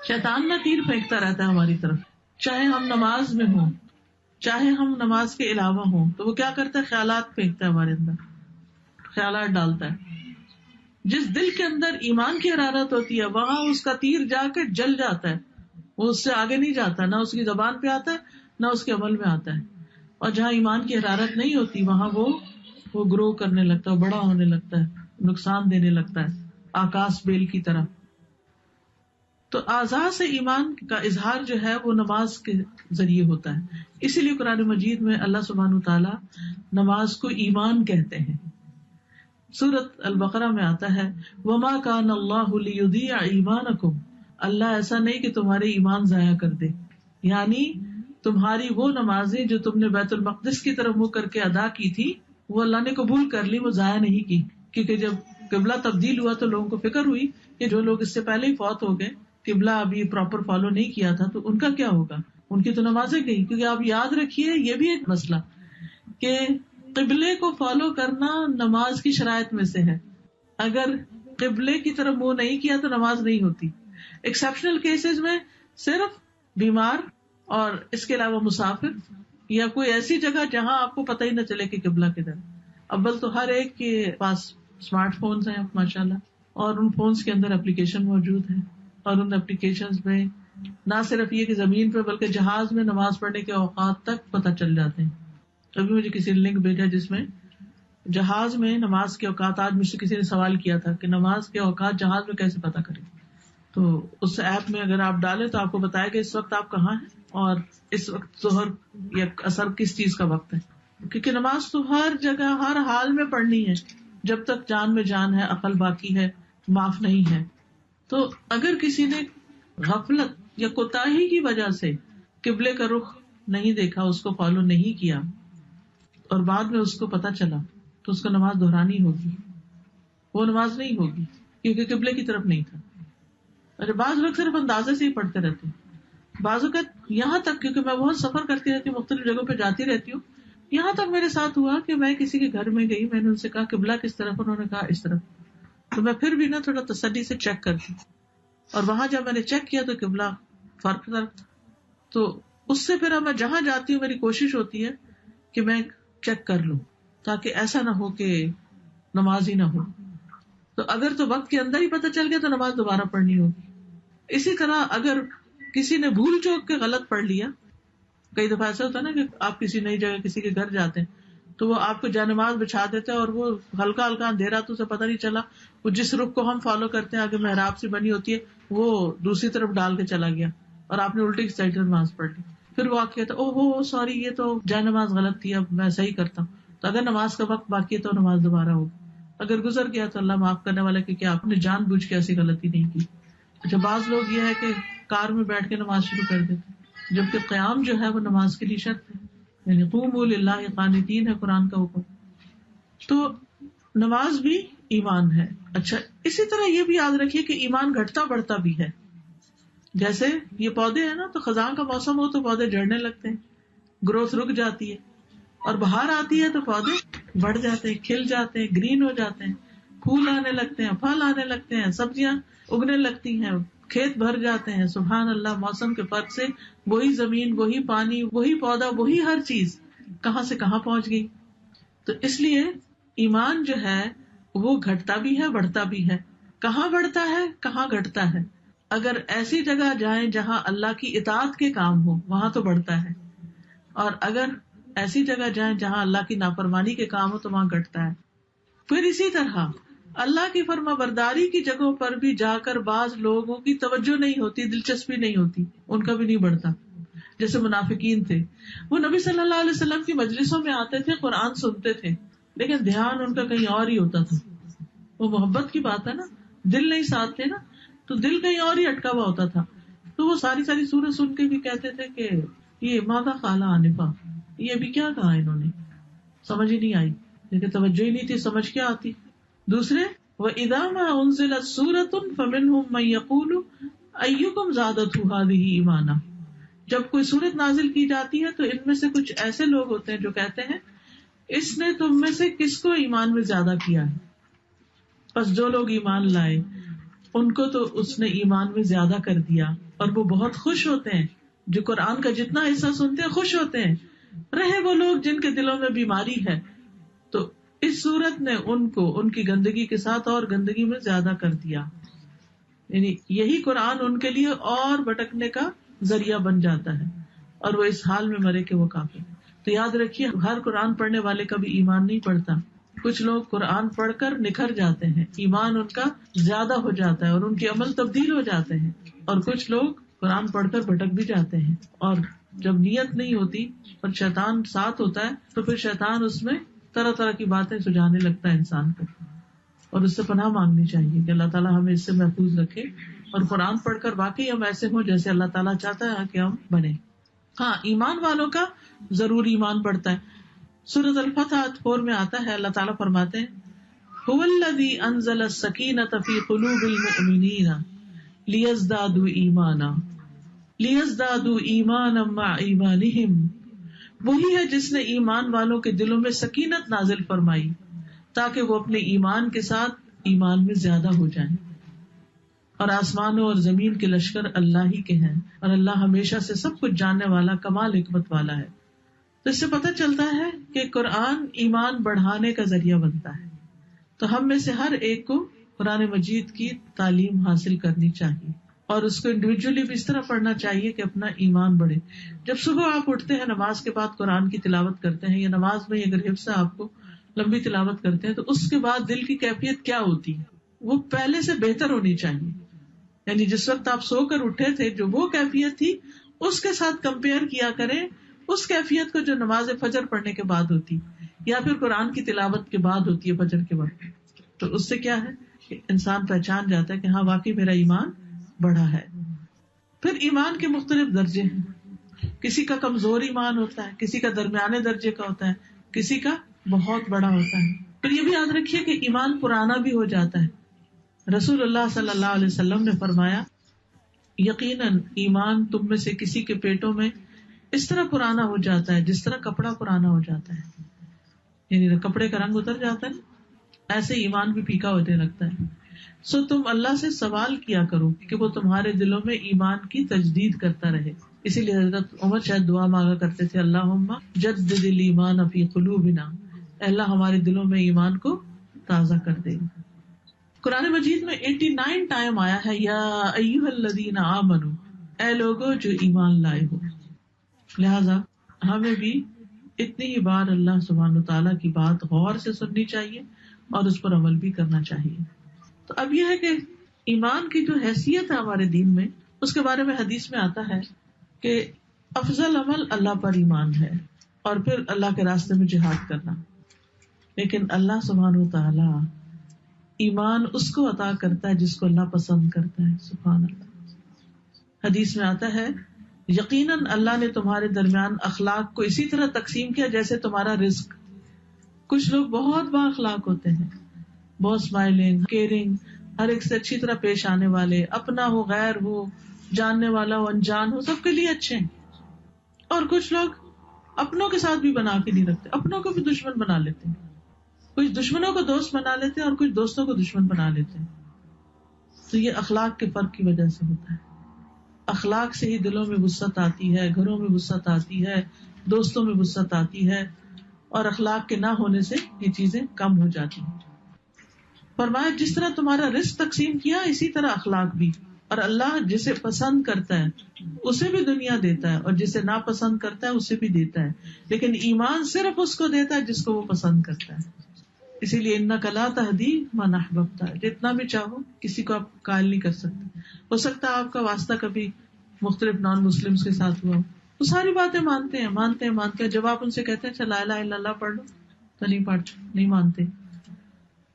Speaker 1: شیطان نہ تیر پھینکتا رہتا ہے ہماری طرف, چاہے ہم نماز میں ہوں چاہے ہم نماز کے علاوہ ہوں, تو وہ کیا کرتا ہے؟ خیالات پھینکتا ہے ہمارے اندر, خیالات ڈالتا ہے. جس دل کے اندر ایمان کی حرارت ہوتی ہے وہاں اس کا تیر جا کے جل جاتا ہے, وہ اس سے آگے نہیں جاتا, نہ اس کی زبان پہ آتا ہے نہ اس کے عمل میں آتا ہے. اور جہاں ایمان کی حرارت نہیں ہوتی وہاں وہ گرو کرنے لگتا ہے, بڑا ہونے لگتا ہے, نقصان دینے لگتا ہے, آکاش بیل کی طرح. تو اعضاء سے ایمان کا اظہار جو ہے وہ نماز کے ذریعے ہوتا ہے. اسی لیے قرآن مجید میں اللہ سبحانہ تعالیٰ نماز کو ایمان کہتے ہیں. سورۃ البقرہ میں آتا ہے وما کان اللہ لیضیع ایمانکم، اللہ ایسا نہیں کہ تمہارے ایمان ضائع کر دے، یعنی تمہاری وہ نمازیں جو تم نے بیت المقدس کی طرف منہ کر کے ادا کی تھی وہ اللہ نے قبول کر لی، وہ ضائع نہیں کی. کیونکہ جب قبلہ تبدیل ہوا تو لوگوں کو فکر ہوئی کہ جو لوگ اس سے پہلے ہی فوت ہو گئے، قبلہ ابھی پراپر فالو نہیں کیا تھا، تو ان کا کیا ہوگا، ان کی تو نمازیں گئی. کیونکہ آپ یاد رکھیے یہ بھی ایک مسئلہ کہ قبلے کو فالو کرنا نماز کی شرائط میں سے ہے. اگر قبلے کی طرف منہ نہیں کیا تو نماز نہیں ہوتی. ایکسیپشنل کیسز میں صرف بیمار اور اس کے علاوہ مسافر یا کوئی ایسی جگہ جہاں آپ کو پتہ ہی نہ چلے کہ قبلہ کدھر. اول تو ہر ایک کے پاس اسمارٹ فونز ہیں ماشاءاللہ، اور ان فونز کے اندر اپلیکیشن موجود ہیں، اور ان اپلیکیشنز میں نہ صرف یہ کہ زمین پہ بلکہ جہاز میں نماز پڑھنے کے اوقات تک پتہ چل جاتے ہیں. ابھی مجھے کسی نے لنک بھیجا جس میں جہاز میں نماز کے اوقات، آج مجھ سے کسی نے سوال کیا تھا کہ نماز کے اوقات جہاز میں کیسے پتہ کریں. تو اس ایپ میں اگر آپ ڈالیں تو آپ کو بتائے گا اس وقت آپ کہاں ہیں اور اس وقت ظہر یا عصر کس چیز کا وقت ہے. کیونکہ نماز تو ہر جگہ ہر حال میں پڑھنی ہے، جب تک جان میں جان ہے، عقل باقی ہے، معاف نہیں ہے. تو اگر کسی نے غفلت یا کوتاہی کی وجہ سے قبلے کا رخ نہیں دیکھا، اس کو فالو نہیں کیا اور بعد میں اس کو پتا چلا تو اس کو نماز دہرانی ہوگی، وہ نماز نہیں ہوگی کیونکہ قبلے کی طرف نہیں تھا. اور بعض لوگ صرف اندازے سے ہی پڑھتے رہتے ہیں. بعض اوقات یہاں تک، کیونکہ میں بہت سفر کرتی رہتی ہوں، مختلف جگہوں پہ جاتی رہتی ہوں، یہاں تک میرے ساتھ ہوا کہ میں کسی کے گھر میں گئی، میں نے ان سے کہا قبلہ کس طرف، انہوں نے کہا اس طرف. تو میں پھر بھی نا تھوڑا تسلی سے چیک کرتی، اور وہاں جب میں نے چیک کیا تو قبلہ فرق تھا. تو اس سے پھر میں جہاں جاتی ہوں میری کوشش ہوتی ہے کہ میں چیک کر لوں تاکہ ایسا نہ ہو کہ نماز ہی نہ ہو. تو اگر تو وقت کے اندر ہی پتہ چل گیا تو نماز دوبارہ پڑھنی ہوگی. اسی طرح اگر کسی نے بھول چوک کے غلط پڑھ لیا، کئی دفعہ ایسا ہوتا ہے نا کہ آپ کسی نئی جگہ کسی کے گھر جاتے ہیں تو وہ آپ کو جانماز بچھا دیتے ہیں اور وہ ہلکا ہلکا اندھیرا تو اسے پتہ نہیں چلا، وہ جس رخ کو ہم فالو کرتے ہیں آگے محراب سے بنی ہوتی ہے وہ دوسری طرف ڈال کے چلا گیا اور آپ نے الٹی سائڈ نماز پڑھ لی. پھر وہ کہتا او ہو سوری یہ تو جانماز غلط تھی، اب میں صحیح کرتا ہوں. تو اگر نماز کا وقت باقی ہے تو نماز دوبارہ ہوگی، اگر گزر گیا تو اللہ معاف کرنے والا، کیونکہ آپ نے جان بوجھ کے ایسی غلطی نہیں کی. اچھا، بعض لوگ یہ ہے کہ کار میں بیٹھ کے نماز شروع کر دیتے، جبکہ قیام جو ہے وہ نماز کے لیے شرط ہے، یعنی قوموا للہ قانتین ہے قرآن کا حکم. تو نماز بھی ایمان ہے. اچھا، اسی طرح یہ بھی یاد رکھیے کہ ایمان گھٹتا بڑھتا بھی ہے. جیسے یہ پودے ہیں نا، تو خزاں کا موسم ہو تو پودے جھڑنے لگتے ہیں، گروتھ رک جاتی ہے، اور بہار آتی ہے تو پودے بڑھ جاتے ہیں، کھل جاتے ہیں، گرین ہو جاتے ہیں، پھول آنے لگتے ہیں، پھل آنے لگتے ہیں، سبزیاں اگنے لگتی ہیں، کھیت بھر جاتے ہیں. سبحان اللہ، موسم کے فرق سے وہی زمین، وہی پانی، وہی پودا، وہی ہر چیز کہاں سے کہاں پہنچ گئی. تو اس لیے ایمان جو ہے وہ گھٹتا بھی ہے بڑھتا بھی ہے. کہاں بڑھتا ہے کہاں گھٹتا ہے؟ اگر ایسی جگہ جائیں جہاں اللہ کی اطاعت کے کام ہو وہاں تو بڑھتا ہے، اور اگر ایسی جگہ جائیں جہاں اللہ کی نافرمانی کے کام ہو تو وہاں گھٹتا ہے. پھر اسی طرح اللہ کی فرما برداری کی جگہوں پر بھی جا کر بعض لوگوں کی توجہ نہیں ہوتی، دلچسپی نہیں ہوتی، ان کا بھی نہیں بڑھتا. جیسے منافقین تھے، وہ نبی صلی اللہ علیہ وسلم کی مجلسوں میں آتے تھے، قرآن سنتے تھے، لیکن دھیان ان کا کہیں اور ہی ہوتا تھا. وہ محبت کی بات ہے نا، دل نہیں ساتھ تھے نا، تو دل کہیں اور ہی اٹکا ہوا ہوتا تھا. تو وہ ساری سورج سن کے بھی کہتے تھے کہ یہ ماذا قال آنفا، یہ ابھی کیا کہا انہوں نے، سمجھ ہی نہیں آئی، لیکن توجہ ہی نہیں تھی، سمجھ کیا آتی. دوسرے وَإِذَا مَا أُنزِلَتْ سُورَةٌ فَمِنْهُمْ مَن يَقُولُ أَيُّكُمْ زَادَتْهُ هَٰذِهِ إِيمَانًا. جب کوئی سورت نازل کی جاتی ہے تو ان میں سے کچھ ایسے لوگ ہوتے ہیں جو کہتے ہیں اس نے تم میں سے کس کو ایمان میں زیادہ کیا ہے. پس جو لوگ ایمان لائے ان کو تو اس نے ایمان میں زیادہ کر دیا، اور وہ بہت خوش ہوتے ہیں. جو قرآن کا جتنا حصہ سنتے ہیں خوش ہوتے ہیں. رہے وہ لوگ جن کے دلوں میں بیماری ہے تو اس صورت نے ان کو ان کی گندگی کے ساتھ اور گندگی میں زیادہ کر دیا. یعنی یہی قرآن ان کے لیے اور بھٹکنے کا ذریعہ بن جاتا ہے، اور وہ اس حال میں مرے کہ وہ کافر. تو یاد رکھیے ہر قرآن پڑھنے والے کا بھی ایمان نہیں پڑھتا. کچھ لوگ قرآن پڑھ کر نکھر جاتے ہیں، ایمان ان کا زیادہ ہو جاتا ہے اور ان کے عمل تبدیل ہو جاتے ہیں، اور کچھ لوگ قرآن پڑھ کر بھٹک بھی جاتے ہیں. اور جب نیت نہیں ہوتی اور شیطان ساتھ ہوتا ہے تو پھر شیطان اس میں طرح طرح کی باتیں سجانے لگتا ہے انسان کو. اور اس سے پناہ مانگنی چاہیے کہ اللہ تعالیٰ ہمیں اس سے محفوظ رکھے اور قرآن پڑھ کر واقعی ہم ایسے ہوں جیسے اللہ تعالیٰ چاہتا ہے کہ ہم بنے. ہاں ایمان والوں کا ضرور ایمان بڑھتا ہے. سورۃ الفتح 4 میں آتا ہے, اللہ تعالیٰ فرماتے ہیں هو الذی انزل السکینۃ فی قلوب المؤمنین لیزدادوا ایمانا مع ایمانہم, وہی ہے جس نے ایمان والوں کے دلوں میں سکینت نازل فرمائی تاکہ وہ اپنے ایمان کے ساتھ ایمان میں زیادہ ہو جائیں. اور آسمانوں اور زمین کے لشکر اللہ ہی کے ہیں, اور اللہ ہمیشہ سے سب کچھ جاننے والا کمال حکمت والا ہے. تو اس سے پتہ چلتا ہے کہ قرآن ایمان بڑھانے کا ذریعہ بنتا ہے. تو ہم میں سے ہر ایک کو قرآن مجید کی تعلیم حاصل کرنی چاہیے, اور اس کو انڈیویجولی بھی اس طرح پڑھنا چاہیے کہ اپنا ایمان بڑھے. جب صبح آپ اٹھتے ہیں, نماز کے بعد قرآن کی تلاوت کرتے ہیں, یا نماز میں اگر حفظ ہے آپ کو لمبی تلاوت کرتے ہیں, تو اس کے بعد دل کی کیفیت کیا ہوتی ہے؟ وہ پہلے سے بہتر ہونی چاہیے. یعنی جس وقت آپ سو کر اٹھے تھے جو وہ کیفیت تھی اس کے ساتھ کمپیئر کیا کریں اس کیفیت کو جو نماز فجر پڑھنے کے بعد ہوتی یا پھر قرآن کی تلاوت کے بعد ہوتی ہے فجر کے وقت. تو اس سے کیا ہے کہ انسان پہچان جاتا ہے کہ ہاں واقعی میرا ایمان بڑھا ہے. پھر ایمان کے مختلف درجے ہیں. کسی کا کمزور ایمان ہوتا ہے, کسی کا درمیانے درجے کا ہوتا ہے, کسی کا بہت بڑا ہوتا ہے. پھر یہ بھی یاد رکھیے کہ ایمان پرانا بھی ہو جاتا ہے. رسول اللہ صلی اللہ علیہ وسلم نے فرمایا یقیناً ایمان تم میں سے کسی کے پیٹوں میں اس طرح پرانا ہو جاتا ہے جس طرح کپڑا پرانا ہو جاتا ہے. یعنی کپڑے کا رنگ اتر جاتا ہے, ایسے ایمان بھی پھیکا ہونے لگتا ہے. سو تم اللہ سے سوال کیا کرو کہ وہ تمہارے دلوں میں ایمان کی تجدید کرتا رہے. اسی لیے حضرت عمر شاید دعا مانگا کرتے تھے, اللہم جدد الایمان فی قلوبنا, اے اللہ ہمارے دلوں میں ایمان کو تازہ کر دے. قرآن مجید میں 89 ٹائم آیا ہے یا ایھا الذین آمنوا, اے لوگوں جو ایمان لائے ہو. لہذا ہمیں بھی اتنی ہی بار اللہ سبحانہ وتعالیٰ کی بات غور سے سننی چاہیے اور اس پر عمل بھی کرنا چاہیے. تو اب یہ ہے کہ ایمان کی جو حیثیت ہے ہمارے دین میں, اس کے بارے میں حدیث میں آتا ہے کہ افضل عمل اللہ پر ایمان ہے اور پھر اللہ کے راستے میں جہاد کرنا. لیکن اللہ سبحانہ وتعالیٰ ایمان اس کو عطا کرتا ہے جس کو اللہ پسند کرتا ہے. سبحان اللہ. حدیث میں آتا ہے یقیناً اللہ نے تمہارے درمیان اخلاق کو اسی طرح تقسیم کیا جیسے تمہارا رزق. کچھ لوگ بہت با اخلاق ہوتے ہیں, بہت اسمائلنگ, کیئرنگ, ہر ایک سے اچھی طرح پیش آنے والے, اپنا ہو غیر ہو, جاننے والا ہو انجان ہو, سب کے لیے اچھے ہیں. اور کچھ لوگ اپنوں کے ساتھ بھی بنا کے نہیں رکھتے, اپنوں کو بھی دشمن بنا لیتے ہیں. کچھ دشمنوں کو دوست بنا لیتے ہیں اور کچھ دوستوں کو دشمن بنا لیتے ہیں. تو یہ اخلاق کے فرق کی وجہ سے ہوتا ہے. اخلاق سے ہی دلوں میں وسعت آتی ہے, گھروں میں وسعت آتی ہے, دوستوں میں وسعت آتی ہے, اور اخلاق کے نہ ہونے سے یہ چیزیں کم ہو جاتی ہیں. فرمایا جس طرح تمہارا رزق تقسیم کیا اسی طرح اخلاق بھی, اور اللہ جسے پسند کرتا ہے اسے بھی دنیا دیتا ہے اور جسے ناپسند کرتا ہے اسے بھی دیتا ہے, لیکن ایمان صرف اس کو دیتا ہے جس کو وہ پسند کرتا ہے. اسی لیے انک لا تہدی من احببت, جتنا بھی چاہو کسی کو آپ قائل نہیں کر سکتے. ہو سکتا ہے آپ کا واسطہ کبھی مختلف نان مسلمس کے ساتھ ہوا, وہ ساری باتیں مانتے ہیں, جب آپ ان سے کہتے ہیں چل لا الہ الا اللہ پڑھ لو تو نہیں پڑھتے, نہیں مانتے.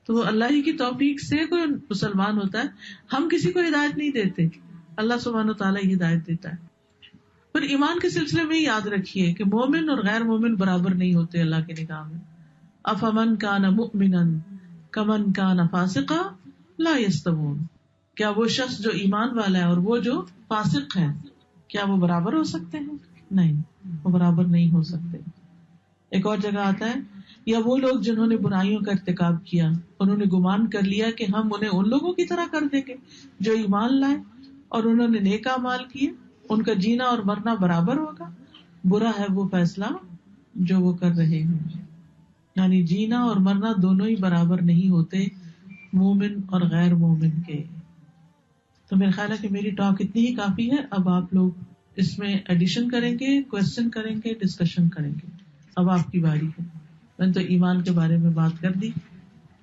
Speaker 1: تو وہ اللہ ہی کی توفیق سے کوئی مسلمان ہوتا ہے. ہم کسی کو ہدایت نہیں دیتے, اللہ سبحانہ وتعالیٰ ہی ہدایت دیتا ہے. پھر ایمان کے سلسلے میں یاد رکھیے کہ مومن اور غیر مومن برابر نہیں ہوتے اللہ کے نگاہ میں. افمن کان مؤمنا کمن کان فاسقا لا یستوون, کیا وہ شخص جو ایمان والا ہے اور وہ جو فاسق ہے کیا وہ برابر ہو سکتے ہیں؟ نہیں, وہ برابر نہیں ہو سکتے. ایک اور جگہ آتا ہے یا وہ لوگ جنہوں نے برائیوں کا ارتکاب کیا انہوں نے گمان کر لیا کہ ہم انہیں ان لوگوں کی طرح کر دیں گے جو ایمان لائے اور انہوں نے نیک اعمال کیے, ان کا جینا اور مرنا برابر ہوگا. برا ہے وہ فیصلہ جو وہ کر رہے ہیں. یعنی جینا اور مرنا دونوں ہی برابر نہیں ہوتے مومن اور غیر مومن کے. تو میرا خیال ہے کہ میری ٹاک اتنی ہی کافی ہے. اب آپ لوگ اس میں ایڈیشن کریں گے, کوشچن کریں گے, ڈسکشن کریں گے. اب آپ کی باری ہے. میں نے تو ایمان کے بارے میں بات کر دی,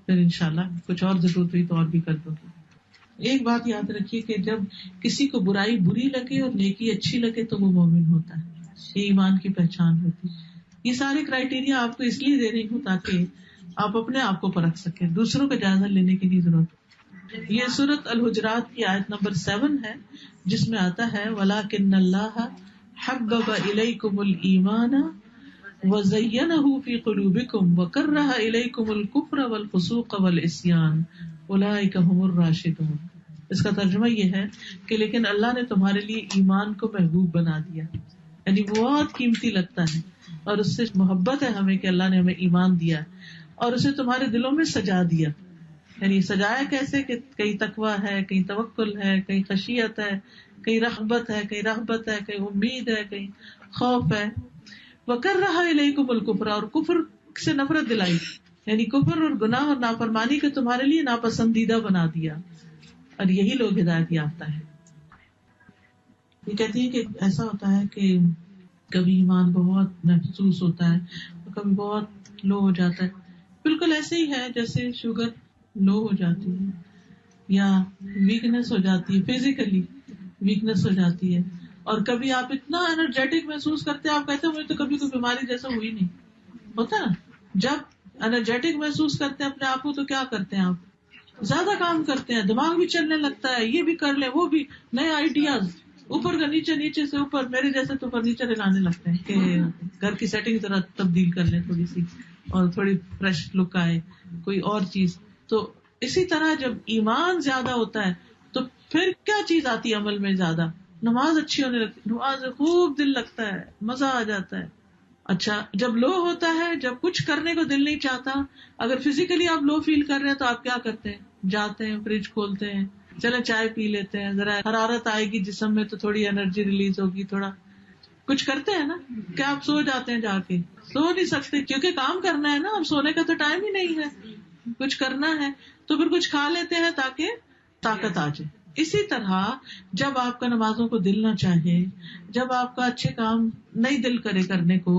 Speaker 1: پھر انشاءاللہ کچھ اور ضرورت ہوئی تو اور بھی کر دوں گی. ایک بات یاد رکھیے کہ جب کسی کو برائی بری لگے اور نیکی اچھی لگے تو وہ مومن ہوتا ہے. یہ ایمان کی پہچان ہوتی ہے. یہ سارے کرائیٹیریا آپ کو اس لیے دے رہی ہوں تاکہ آپ اپنے آپ کو پرکھ سکیں, دوسروں کا جائزہ لینے کی نہیں ضرورت. یہ سورۃ الحجرات کی آیت نمبر 7 ہے, جس میں آتا ہے وَلَٰكِنَّ اللَّهَ حَبَّبَ إِلَيْكُمُ الْإِيمَانَ وَزَيَّنَهُ فِي قُلُوبِكُمْ وَكَرَّهَ إِلَيْكُمُ الْكُفْرَ وَالْفُسُوقَ وَالْعِصْيَانَ أُولَٰئِكَ هُمُ الرَّاشِدُونَ. اس کا ترجمہ یہ ہے کہ لیکن اللہ نے تمہارے لیے ایمان کو محبوب بنا دیا, یعنی بہت قیمتی لگتا ہے اور اس سے محبت ہے ہمیں کہ اللہ نے ہمیں ایمان دیا اور اسے تمہارے دلوں میں سجا دیا. یعنی سجایا کیسے کہ کہیں تقویٰ ہے, کہیں توکل ہے, کہیں خشیت ہے, کہیں رغبت ہے, کہیں رہبت ہے, کہیں امید ہے, کہیں خوف ہے. وَكَرَّهَ إِلَيْكُمُ الْكُفْرَ, اور کفر سے نفرت دلائی, یعنی کفر اور گناہ اور نافرمانی کو تمہارے لیے ناپسندیدہ بنا دیا, اور یہی لوگ ہدایت یافتہ ہیں. یہ کہتی ہے کہ ایسا ہوتا ہے کہ کبھی ایمان بہت محسوس ہوتا ہے, کبھی بہت لو ہو جاتا ہے. بالکل ایسے ہی ہے جیسے شوگر لو ہو جاتی ہے یا ویکنیس ہو جاتی ہے, فزیکلی ویکنیس ہو جاتی ہے, اور کبھی آپ اتنا انرجیٹک محسوس کرتے ہیں, آپ کہتے ہیں مجھے تو کبھی کوئی بیماری جیسا ہوئی نہیں. ہوتا نا, جب انرجیٹک محسوس کرتے ہیں اپنے آپ کو تو کیا کرتے ہیں, آپ زیادہ کام کرتے ہیں, دماغ بھی چلنے لگتا ہے, یہ بھی کر لیں وہ بھی, نئے آئیڈیاز, اوپر کا نیچے, نیچے سے اوپر. میرے جیسے تو فرنیچر ہلانے لگتے ہیں کہ گھر کی سیٹنگ ذرا تبدیل کر لیں تھوڑی سی, اور تھوڑی فریش لک آئے, کوئی اور چیز. تو اسی طرح جب ایمان زیادہ ہوتا ہے تو پھر کیا چیز آتی ہے عمل میں زیادہ, نماز اچھی ہونے لگتی, نماز میں خوب دل لگتا ہے, مزہ آ جاتا ہے. اچھا جب لو ہوتا ہے, جب کچھ کرنے کو دل نہیں چاہتا, اگر فزیکلی آپ لو فیل کر رہے ہیں تو آپ کیا کرتے ہیں, جاتے ہیں فریج کھولتے ہیں, چلے چائے پی لیتے ہیں, ذرا حرارت آئے گی جسم میں تو تھوڑی انرجی ریلیز ہوگی, تھوڑا کچھ کرتے ہیں نا. کیا آپ سو جاتے ہیں, جا کے سو نہیں سکتے کیونکہ کام کرنا ہے نا, اب سونے کا تو ٹائم ہی نہیں ہے, کچھ کرنا ہے تو پھر کچھ کھا لیتے ہیں تاکہ طاقت آ جائے. اسی طرح جب آپ کا نمازوں کو دل نہ چاہے, جب آپ کا اچھے کام نہیں دل کرے کرنے کو,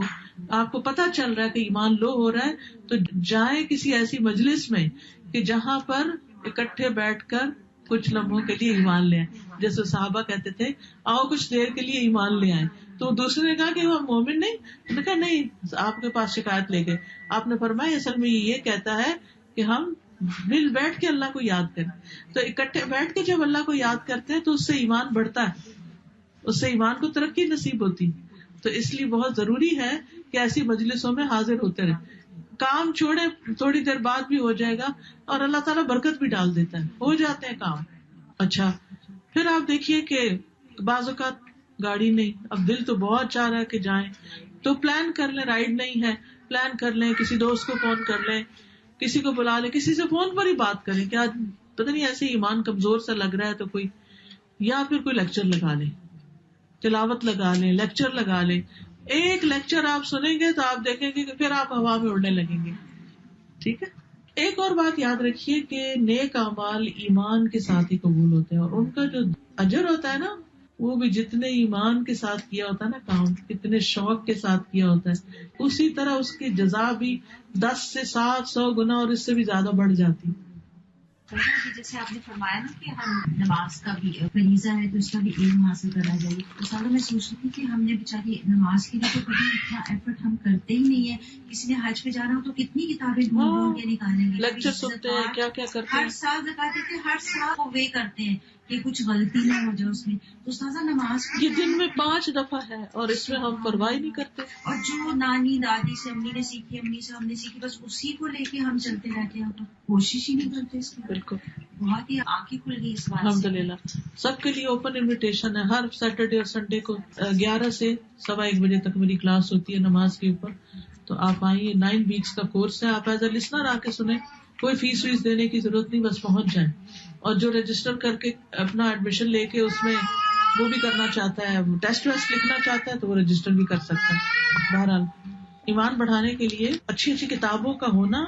Speaker 1: آپ کو پتا چل رہا ہے کہ ایمان لو ہو رہا ہے, تو جائیں کسی ایسی مجلس میں کہ جہاں پر اکٹھے بیٹھ کر کچھ لمحوں کے لیے ایمان لے آئیں. جیسے صحابہ کہتے تھے آؤ کچھ دیر کے لیے ایمان لے آئیں, تو دوسرے نے کہا کہ وہ مومن نہیں, انہوں نے کہا نہیں, آپ کے پاس شکایت لے گئے. آپ نے فرمایا اصل میں یہ کہتا ہے کہ ہم مل بیٹھ کے اللہ کو یاد کریں. تو اکٹھے بیٹھ کے جب اللہ کو یاد کرتے ہیں تو اس سے ایمان بڑھتا ہے, اس سے ایمان کو ترقی نصیب ہوتی. تو اس لیے بہت ضروری ہے کہ ایسی مجلسوں میں حاضر ہوتے رہیں. کام چھوڑے, تھوڑی دیر بعد بھی ہو جائے گا, اور اللہ تعالیٰ برکت بھی ڈال دیتا ہے, ہو جاتے ہیں کام. اچھا پھر آپ دیکھیے کہ بعض اوقات گاڑی نہیں, اب دل تو بہت چاہ رہا ہے کہ جائیں, تو پلان کر لیں, رائڈ نہیں ہے پلان کر لیں, کسی دوست کو فون کر لیں, کسی کو بلا لیں, کسی سے فون پر ہی بات کریں کہ آج پتہ نہیں ایسے ایمان کمزور سا لگ رہا ہے تو کوئی, یا پھر کوئی لیکچر لگا لیں, تلاوت لگا لیں, لیکچر لگا لیں. ایک لیکچر آپ سنیں گے تو آپ دیکھیں گے کہ پھر آپ ہوا میں اڑنے لگیں گے. ٹھیک ہے. ایک اور بات یاد رکھیے کہ نیک اعمال ایمان کے ساتھ ہی قبول ہوتے ہیں, اور ان کا جو اجر ہوتا ہے نا, وہ بھی جتنے ایمان کے ساتھ کیا ہوتا ہے نا کام, کتنے شوق کے ساتھ کیا ہوتا ہے, اسی طرح اس کی جزا بھی 10 سے 700 گنا اور اس سے بھی زیادہ بڑھ جاتی.
Speaker 2: جیسے آپ نے فرمایا نا کہ ہم نماز کا بھی فریضہ ہے تو اس کا بھی علم حاصل کرنا چاہیے. تو سارا میں سوچ رہی تھی کہ ہم نے بیچاری نماز کے لیے تو کبھی اتنا ایفرٹ ہم کرتے ہی نہیں ہے. کسی نے حج پہ جانا ہو تو کتنی کتابیں ڈھونڈ کے نکالیں گے,
Speaker 1: لیکچر سنتے ہیں, کیا کیا کرتے ہیں,
Speaker 2: ہر سال دکھاتے تھے, ہر سال وہ وے کرتے ہیں کہ کچھ غلطی نہ ہو جائے اس میں. تو استاذہ نماز
Speaker 1: یہ دن میں 5 دفعہ ہے اور اس میں ہم پرواہ نہیں کرتے.
Speaker 2: اور جو نانی دادی سے امی نے سیکھی, امی سے ہم نے سیکھی, بس اسی کو لے کے ہم چلتے رہتے ہیں, کوشش ہی نہیں کرتے اس کی.
Speaker 1: بالکل,
Speaker 2: بہت ہی آنکھیں کھل گئی اس بات.
Speaker 1: الحمدللہ سب کے لیے اوپن انویٹیشن ہے. ہر سیٹرڈے اور سنڈے کو 11 سے 1:15 بجے تک میری کلاس ہوتی ہے نماز کے اوپر. تو آپ آئیے, 9 ویکس کا کورس ہے, آپ ایز اے لسنر آ کے سنیں, کوئی فیس ویس دینے کی ضرورت نہیں, بس پہنچ جائیں. اور جو رجسٹر کر کے اپنا ایڈمیشن لے کے اس میں وہ بھی کرنا چاہتا ہے, ٹیسٹ ویسٹ لکھنا چاہتا ہے تو وہ رجسٹر بھی کر سکتا ہے. بہرحال ایمان بڑھانے کے لیے اچھی اچھی کتابوں کا ہونا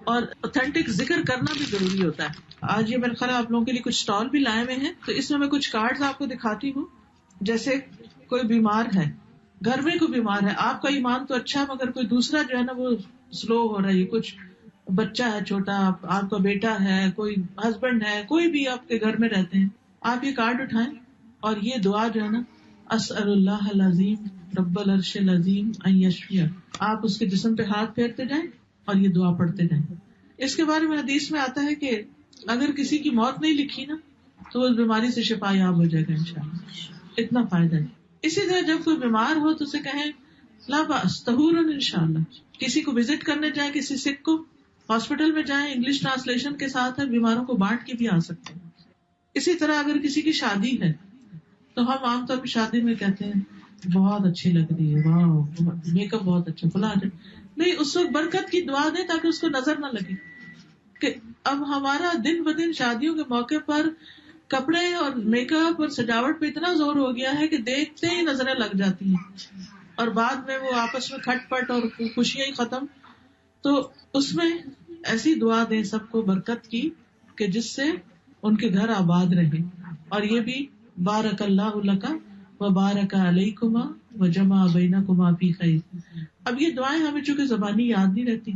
Speaker 1: اور اوتھینٹک ذکر کرنا بھی ضروری ہوتا ہے. آج یہ میرے خیال آپ لوگوں کے لیے کچھ اسٹال بھی لائے ہوئے ہیں, تو اس میں کچھ کارڈز آپ کو دکھاتی ہوں. جیسے کوئی بیمار ہے, گھر میں کوئی بیمار ہے, آپ کا ایمان تو اچھا ہے مگر کوئی دوسرا جو ہے نا وہ سلو ہو رہا ہے, کچھ بچہ ہے چھوٹا, آپ کا بیٹا ہے, کوئی ہسبینڈ ہے, کوئی بھی آپ کے گھر میں رہتے ہیں, آپ یہ کارڈ اٹھائیں اور یہ دعا جو ہے نا, اسأل اللہ العظیم رب العرش العظیم ان یشفیہ, آپ اس کے جسم پہ ہاتھ پھیرتے جائیں اور یہ دعا پڑھتے رہیں. اس کے بارے میں حدیث میں آتا ہے کہ اگر کسی کی موت نہیں لکھی نا تو اس بیماری سے شفا یاب ہو جائے گا انشاءاللہ. اتنا فائدہ ہے. اسی طرح جب کوئی بیمار ہو تو اسے کہیں لا باس طہور انشاءاللہ. کسی کو وزٹ کرنے جائیں, کسی سکھ کو ہاسپٹل میں جائیں, انگلش ٹرانسلیشن کے ساتھ ہے, بیماروں کو بانٹ کے بھی آ سکتے ہیں. اسی طرح اگر کسی کی شادی ہے تو ہم عام طور پہ شادی میں کہتے ہیں بہت اچھی لگ رہی ہے, واہ میک اپ بہت اچھا فلاں. نہیں, اس وقت برکت کی دعا دیں تاکہ اس کو نظر نہ لگے کہ اب ہمارا دن بدن شادیوں کے موقع پر کپڑے اور میک اپ اور سجاوٹ پہ اتنا زور ہو گیا ہے کہ دیکھتے ہی نظریں لگ جاتی ہیں اور بعد میں وہ آپس میں کھٹ پٹ اور خوشیاں ہی ختم. تو اس میں ایسی دعا دیں سب کو برکت کی کہ جس سے ان کے گھر آباد رہے. اور یہ بھی بارک اللہ لک و بارک علیکما و جمع بینکما فی خیر. اب یہ دعائیں ہمیں چونکہ زبانی یاد نہیں رہتی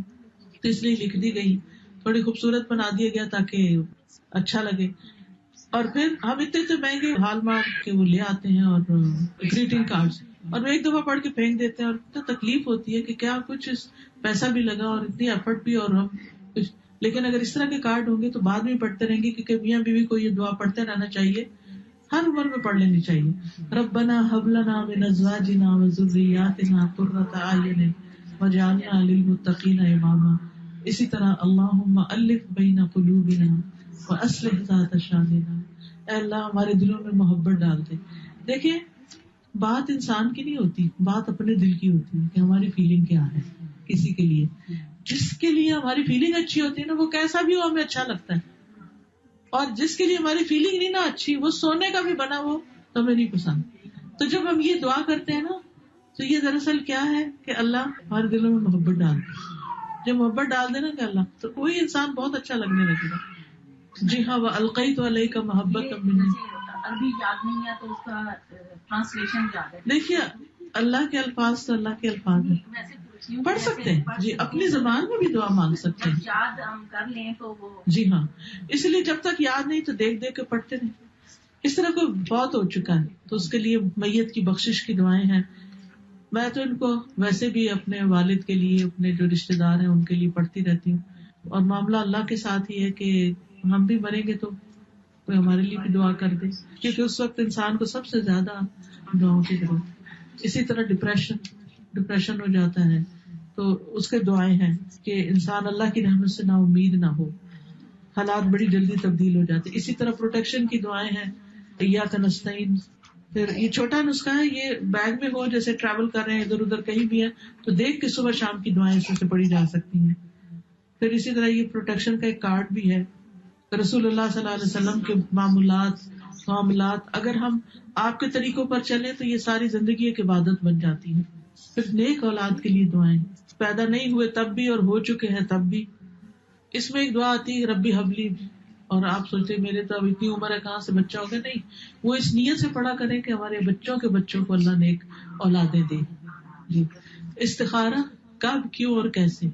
Speaker 1: تو اس لیے لکھ دی گئی, تھوڑی خوبصورت بنا دیا گیا تاکہ اچھا لگے. اور پھر ہم اتنے مہنگے ہال مارک کے وہ لے آتے ہیں اور گریٹنگ کارڈز, اور وہ ایک دفعہ پڑھ کے پھینک دیتے ہیں اور اتنا تکلیف ہوتی ہے کہ کیا کچھ پیسہ بھی لگا اور اتنی ایفرٹ بھی اور ہم کچھ. لیکن اگر اس طرح کے کارڈ ہوں گے تو بعد میں پڑھتے رہیں گے, کیونکہ میاں بیوی کو یہ دعا پڑھتے رہنا چاہیے, ہر عمر میں پڑھ لینی چاہیے. ربنا هب لنا من ازواجنا وذرياتنا قرة اعين واجعلنا للمتقين اماما. اسی طرح اللہم الف بین قلوبنا واصلح ذات شاننا. اے اللہ ہمارے دلوں میں محبت ڈال دے. دیکھیں بات انسان کی نہیں ہوتی, بات اپنے دل کی ہوتی ہے کہ ہماری فیلنگ کیا ہے کسی کے لیے. جس کے لیے ہماری فیلنگ اچھی ہوتی ہے نا وہ کیسا بھی ہو ہمیں اچھا لگتا ہے, اور جس کے لیے ہماری فیلنگ نہیں نا اچھی, وہ سونے کا بھی بنا وہ تو ہمیں نہیں پسند. تو جب ہم یہ دعا کرتے ہیں نا تو یہ دراصل کیا ہے کہ اللہ ہمارے دلوں میں محبت ڈال دے. جب محبت ڈال دے نا کہ اللہ, تو کوئی انسان بہت اچھا لگنے لگے گا. جی ہاں, وَأَلْقَيْتُ عَلَيْكَ مَحَبَّةً مِّنِّي.
Speaker 2: عربی یاد نہیں ہے تو اس کا ٹرانسلیشن یاد ہے.
Speaker 1: دیکھیے اللہ کے الفاظ تو اللہ کے الفاظ ہیں, پڑھ سکتے ہیں جی, اپنی زبان میں بھی دعا مانگ سکتے ہیں.
Speaker 2: یاد ہم کر لیں تو وہ
Speaker 1: جی ہاں, اس لیے جب تک یاد نہیں تو دیکھ دیکھ کے پڑھتے رہیں. اس طرح کوئی بہت ہو چکا ہے تو اس کے لیے میت کی بخشش کی دعائیں ہیں. میں تو ان کو ویسے بھی اپنے والد کے لیے, اپنے جو رشتے دار ہیں ان کے لیے پڑھتی رہتی ہوں. اور معاملہ اللہ کے ساتھ ہی ہے کہ ہم بھی مریں گے تو کوئی ہمارے لیے بھی دعا کر دے, کیونکہ اس وقت انسان کو سب سے زیادہ دعاؤں کی ضرورت ہے. اسی طرح ڈپریشن ہو جاتا ہے تو اس کے دعائیں ہیں کہ انسان اللہ کی رحمت سے نا امید نہ ہو, حالات بڑی جلدی تبدیل ہو جاتے. اسی طرح پروٹیکشن کی دعائیں ہیں, ایاک نستعین. پھر یہ چھوٹا نسخہ ہے, یہ بیگ میں ہو, جیسے ٹریول کر رہے ہیں ادھر ادھر کہیں بھی ہے تو دیکھ کے صبح شام کی دعائیں اس سے پڑھی جا سکتی ہیں. پھر اسی طرح یہ پروٹیکشن کا ایک کارڈ بھی ہے. رسول اللہ صلی اللہ علیہ وسلم کے معاملات اگر ہم آپ کے طریقوں پر چلیں تو یہ ساری زندگی ایک عبادت بن جاتی ہے. پھر نیک اولاد کے لیے دعائیں, پیدا نہیں ہوئے تب بھی اور ہو چکے ہیں تب بھی. اس میں ایک دعا آتی ہے ربی حبلی, اور آپ سوچتے میرے تو اب اتنی عمر ہے کہاں سے بچہ ہوگا. نہیں, وہ اس نیت سے پڑھا کریں کہ ہمارے بچوں کے بچوں کو اللہ نیک اولادیں دے. جی, استخارہ کب, کیوں اور کیسے,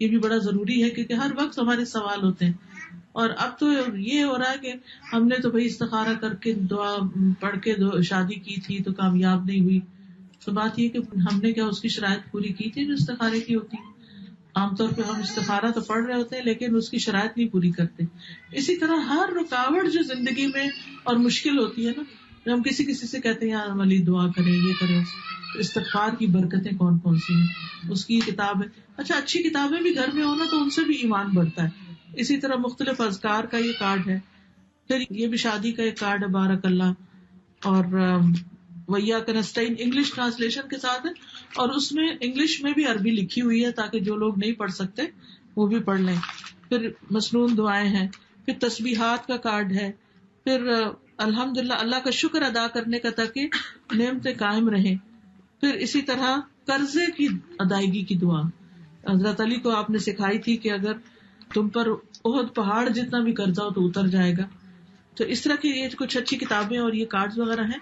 Speaker 1: یہ بھی بڑا ضروری ہے کیونکہ ہر وقت ہمارے سوال ہوتے ہیں. اور اب تو یہ ہو رہا ہے کہ ہم نے تو بھائی استخارہ کر کے دعا پڑھ کے شادی کی تھی تو کامیاب نہیں ہوئی. تو بات یہ کہ ہم نے کیا اس کی شرائط پوری کی تھی جو استخارے کی ہوتی. عام طور پہ ہم استخارہ تو پڑھ رہے ہوتے ہیں لیکن اس کی شرائط نہیں پوری کرتے. اسی طرح ہر رکاوٹ جو زندگی میں اور مشکل ہوتی ہے نا, جب ہم کسی سے کہتے ہیں یار ہماری دعا کریں, یہ کریں, تو استغفار کی برکتیں کون کون سی ہیں, اس کی کتاب ہے. اچھا, اچھی کتابیں بھی گھر میں ہونا تو ان سے بھی ایمان بڑھتا ہے. اسی طرح مختلف اذکار کا یہ کارڈ ہے. پھر یہ بھی شادی کا ایک کارڈ ہے بارک اللہ, اور وَإِيَّاكَ نَسْتَعِينُ انگلش ٹرانسلیشن کے ساتھ ہے, اور اس میں انگلش میں بھی عربی لکھی ہوئی ہے تاکہ جو لوگ نہیں پڑھ سکتے وہ بھی پڑھ لیں. پھر مسنون دعائیں ہیں. پھر تسبیحات کا کارڈ ہے. پھر الحمدللہ اللہ کا شکر ادا کرنے کا تاکہ نعمتیں قائم رہیں. پھر اسی طرح قرضے کی ادائیگی کی دعا حضرت علی کو آپ نے سکھائی تھی کہ اگر تم پر احد پہاڑ جتنا بھی قرضہ ہو تو اتر جائے گا. تو اس طرح کی یہ کچھ اچھی کتابیں اور یہ کارڈز وغیرہ ہیں.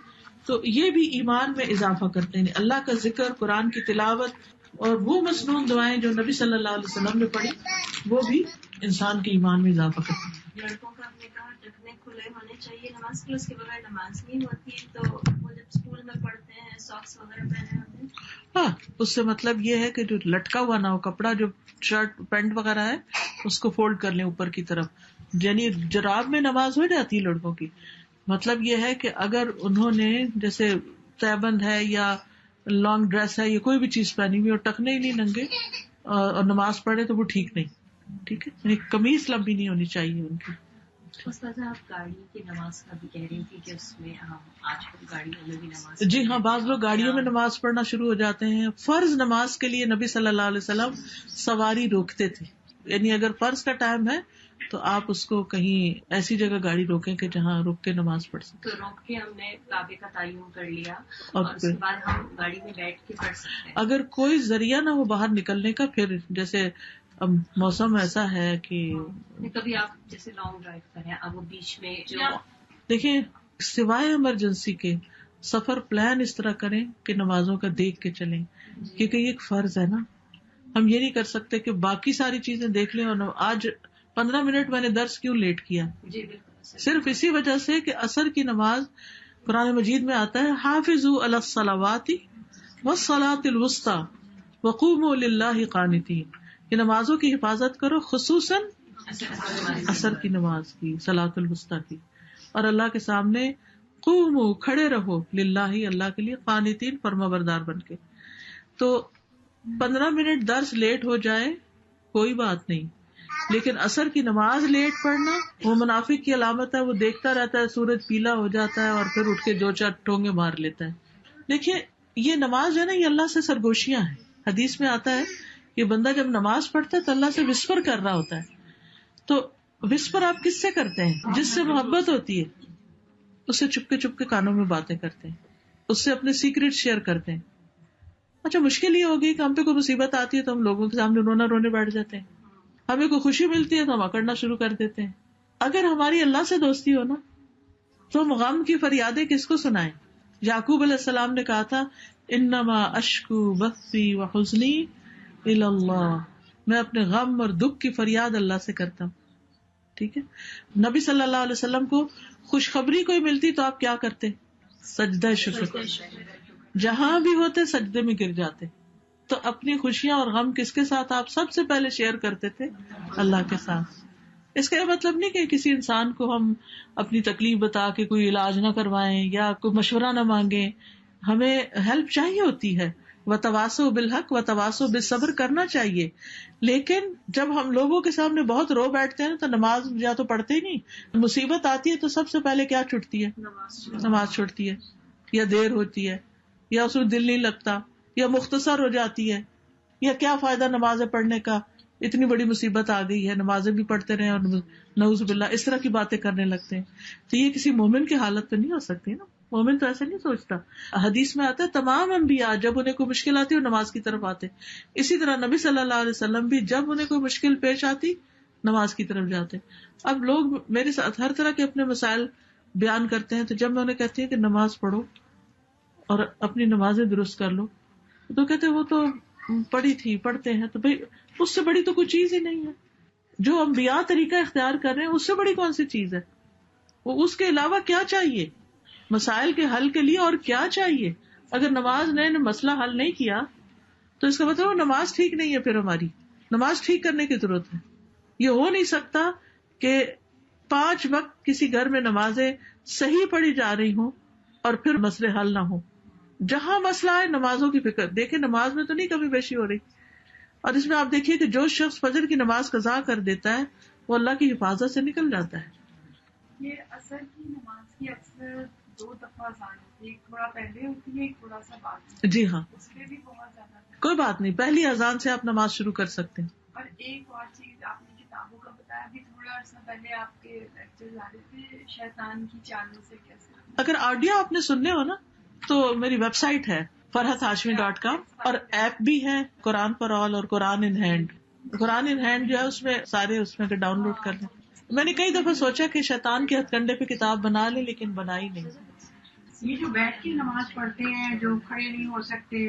Speaker 1: تو یہ بھی ایمان میں اضافہ کرتے ہیں. اللہ کا ذکر, قرآن کی تلاوت, اور وہ مسنون دعائیں جو نبی صلی اللہ علیہ وسلم نے پڑھی وہ بھی انسان کے ایمان میں اضافہ کرتی ہیں.
Speaker 2: لڑکوں کا آپ نے کہا ٹکنے کھلے ہونے چاہیے نماز کے لیے، اس کے بغیر نماز نہیں ہوتی، تو وہ جب اسکول میں پڑھتے ہیں ساکس وغیرہ پہنے ہوتے ہیں.
Speaker 1: ہاں، اس سے مطلب یہ ہے کہ جو لٹکا ہوا نہ ہو کپڑا، جو شرٹ پینٹ وغیرہ ہے اس کو فولڈ کر لیں اوپر کی طرف. یعنی جراب میں نماز ہو جاتی ہے لڑکوں کی. مطلب یہ ہے کہ اگر انہوں نے جیسے تہبند ہے یا لانگ ڈریس ہے یا کوئی بھی چیز پہنی ہوئی اور ٹکنے ہی نہیں ننگے اور نماز پڑھے تو وہ ٹھیک نہیں. ٹھیک ہے، یعنی قمیص لمبی نہیں ہونی چاہیے ان کی.
Speaker 2: استاذہ آپ گاڑی کی نماز کا بھی کہہ رہی تھی کہ اس میں آج کل گاڑیوں میں بھی نماز.
Speaker 1: جی ہاں، بعض لوگ گاڑیوں میں نماز پڑھنا شروع ہو جاتے ہیں. فرض نماز کے لیے نبی صلی اللہ علیہ وسلم سواری روکتے تھے. یعنی اگر فرض کا ٹائم ہے تو آپ اس کو کہیں ایسی جگہ گاڑی روکیں کہ جہاں روک کے نماز پڑھ سکیں.
Speaker 2: تو روک کے ہم نے کعبے کا تعین کر لیا اور اس کے بعد ہم گاڑی میں بیٹھ کے پڑھ سکتے ہیں.
Speaker 1: اگر کوئی ذریعہ نہ ہو باہر نکلنے کا، پھر جیسے اب موسم ایسا ہے کہ
Speaker 2: کبھی آپ جیسے لانگ ڈرائیو کریں، اب وہ بیچ میں جو
Speaker 1: دیکھیں سوائے ایمرجنسی کے سفر پلان اس طرح کریں کہ نمازوں کا دیکھ کے چلیں، کیونکہ یہ ایک فرض ہے نا. ہم یہ نہیں کر سکتے کہ باقی ساری چیزیں دیکھ لیں اور آج 15 منٹ میں نے درس کیوں لیٹ کیا.
Speaker 2: جی بالکل
Speaker 1: صرف اسی وجہ سے کہ عصر کی نماز قرآن مجید میں آتا ہے حافظوا علی الصلوات والصلاۃ الوسطی وقوموا للہ قانتین، کہ نمازوں کی حفاظت کرو، خصوصاً عصر کی نماز کی، صلاۃ الوسطی کی، اور اللہ کے سامنے قوموا کھڑے رہو، للہ اللہ کے لیے، قانتین فرمانبردار بن کے. تو 15 منٹ درس لیٹ ہو جائے کوئی بات نہیں، لیکن عصر کی نماز لیٹ پڑھنا وہ منافق کی علامت ہے. وہ دیکھتا رہتا ہے سورج پیلا ہو جاتا ہے اور پھر اٹھ کے 2-4 ٹونگے مار لیتا ہے. دیکھیے یہ نماز جو ہے نا، یہ اللہ سے سرگوشیاں ہیں. حدیث میں آتا ہے کہ بندہ جب نماز پڑھتا ہے تو اللہ سے وسپر کر رہا ہوتا ہے. تو وسپر آپ کس سے کرتے ہیں؟ جس سے محبت ہوتی ہے اس سے چپ کے کانوں میں باتیں کرتے ہیں، اس سے اپنے سیکریٹ شیئر کرتے ہیں. اچھا مشکل یہ ہوگی کہ ہم پہ کوئی مصیبت آتی ہے تو ہم لوگوں کے سامنے رونے بیٹھ جاتے ہیں. ہمیں کوئی خوشی ملتی ہے تو ہم اکڑنا شروع کر دیتے ہیں. اگر ہماری اللہ سے دوستی ہو نا تو ہم غم کی فریادیں کس کو سنائیں؟ یعقوب علیہ السلام نے کہا تھا انما اشکو بثی وحزنی الی اللہ، میں اپنے غم اور دکھ کی فریاد اللہ سے کرتا ہوں. ٹھیک ہے. نبی صلی اللہ علیہ وسلم کو خوشخبری کوئی ملتی تو آپ کیا کرتے؟ سجدہ شکر. جہاں بھی ہوتے سجدے میں گر جاتے. تو اپنی خوشیاں اور غم کس کے ساتھ آپ سب سے پہلے شیئر کرتے تھے؟ اللہ کے ساتھ. اس کا یہ مطلب نہیں کہ کسی انسان کو ہم اپنی تکلیف بتا کے کوئی علاج نہ کروائیں یا کوئی مشورہ نہ مانگیں. ہمیں ہیلپ چاہیے ہوتی ہے، وتواصوا بالحق وتواصوا بالصبر کرنا چاہیے. لیکن جب ہم لوگوں کے سامنے بہت رو بیٹھتے ہیں تو نماز یا تو پڑھتے ہی نہیں. مصیبت آتی ہے تو سب سے پہلے کیا چھوٹتی ہے؟ نماز چھوٹتی ہے، یا دیر ہوتی ہے، یا اس میں دل نہیں لگتا، یا مختصر ہو جاتی ہے، یا کیا فائدہ نمازیں پڑھنے کا، اتنی بڑی مصیبت آ گئی ہے نمازیں بھی پڑھتے رہے اور نعوذ باللہ اس طرح کی باتیں کرنے لگتے ہیں. تو یہ کسی مومن کی حالت تو نہیں ہو سکتی نا. مومن تو ایسے نہیں سوچتا. حدیث میں آتا ہے تمام انبیاء جب انہیں کوئی مشکل آتی وہ نماز کی طرف آتے. اسی طرح نبی صلی اللہ علیہ وسلم بھی جب انہیں کوئی مشکل پیش آتی نماز کی طرف جاتے. اب لوگ میرے ساتھ ہر طرح کے اپنے مسائل بیان کرتے ہیں، تو جب میں انہیں کہتی ہوں کہ نماز پڑھو اور اپنی نمازیں درست کر لو تو کہتے وہ تو پڑھی تھی، پڑھتے ہیں، تو بھائی اس سے بڑی تو کوئی چیز ہی نہیں ہے. جو انبیاء طریقہ اختیار کر رہے ہیں اس سے بڑی کون سی چیز ہے؟ وہ اس کے علاوہ کیا چاہیے مسائل کے حل کے لیے؟ اور کیا چاہیے؟ اگر نماز نے مسئلہ حل نہیں کیا تو اس کا مطلب نماز ٹھیک نہیں ہے. پھر ہماری نماز ٹھیک کرنے کی ضرورت ہے. یہ ہو نہیں سکتا کہ 5 وقت کسی گھر میں نمازیں صحیح پڑھی جا رہی ہوں اور پھر مسئلے حل نہ ہوں. جہاں مسئلہ ہے نمازوں کی فکر. دیکھیں نماز میں تو نہیں کمی بیشی ہو رہی، اور اس میں آپ دیکھیے کہ جو شخص فجر کی نماز قضا کر دیتا ہے وہ اللہ کی حفاظت سے نکل جاتا ہے.
Speaker 3: یہ عصر کی نماز کی اکثر 2 دفعہ اذان ہوتی ہے، ایک تھوڑا پہلے ہوتی ہے، ایک تھوڑا سا بعد میں.
Speaker 1: جی ہاں،
Speaker 3: اس پہ بھی بہت زیادہ
Speaker 1: کوئی بات نہیں، پہلی اذان سے آپ نماز شروع کر سکتے ہیں.
Speaker 3: اور ایک اور چیز آپ نے کتابوں کا بتایا، ابھی تھوڑا عرصہ پہلے آپ کے لیکچر آ رہے تھے شیطان کی چالوں سے کیسے.
Speaker 1: اگر آڈیو آپ نے سننے ہو نا تو میری ویب سائٹ ہے farhathashmi.com، اور ایپ بھی ہے قرآن فار آل اور قرآن in hand. Quran in hand جو ہے اس میں سارے اس میں ڈاؤن لوڈ کر لیں. میں نے کئی دفعہ سوچا کہ شیطان کے ہتھ کنڈے پہ کتاب بنا لیں لیکن بنائی نہیں.
Speaker 4: یہ جو بیٹھ کے نماز پڑھتے ہیں، جو کھڑے نہیں ہو سکتے،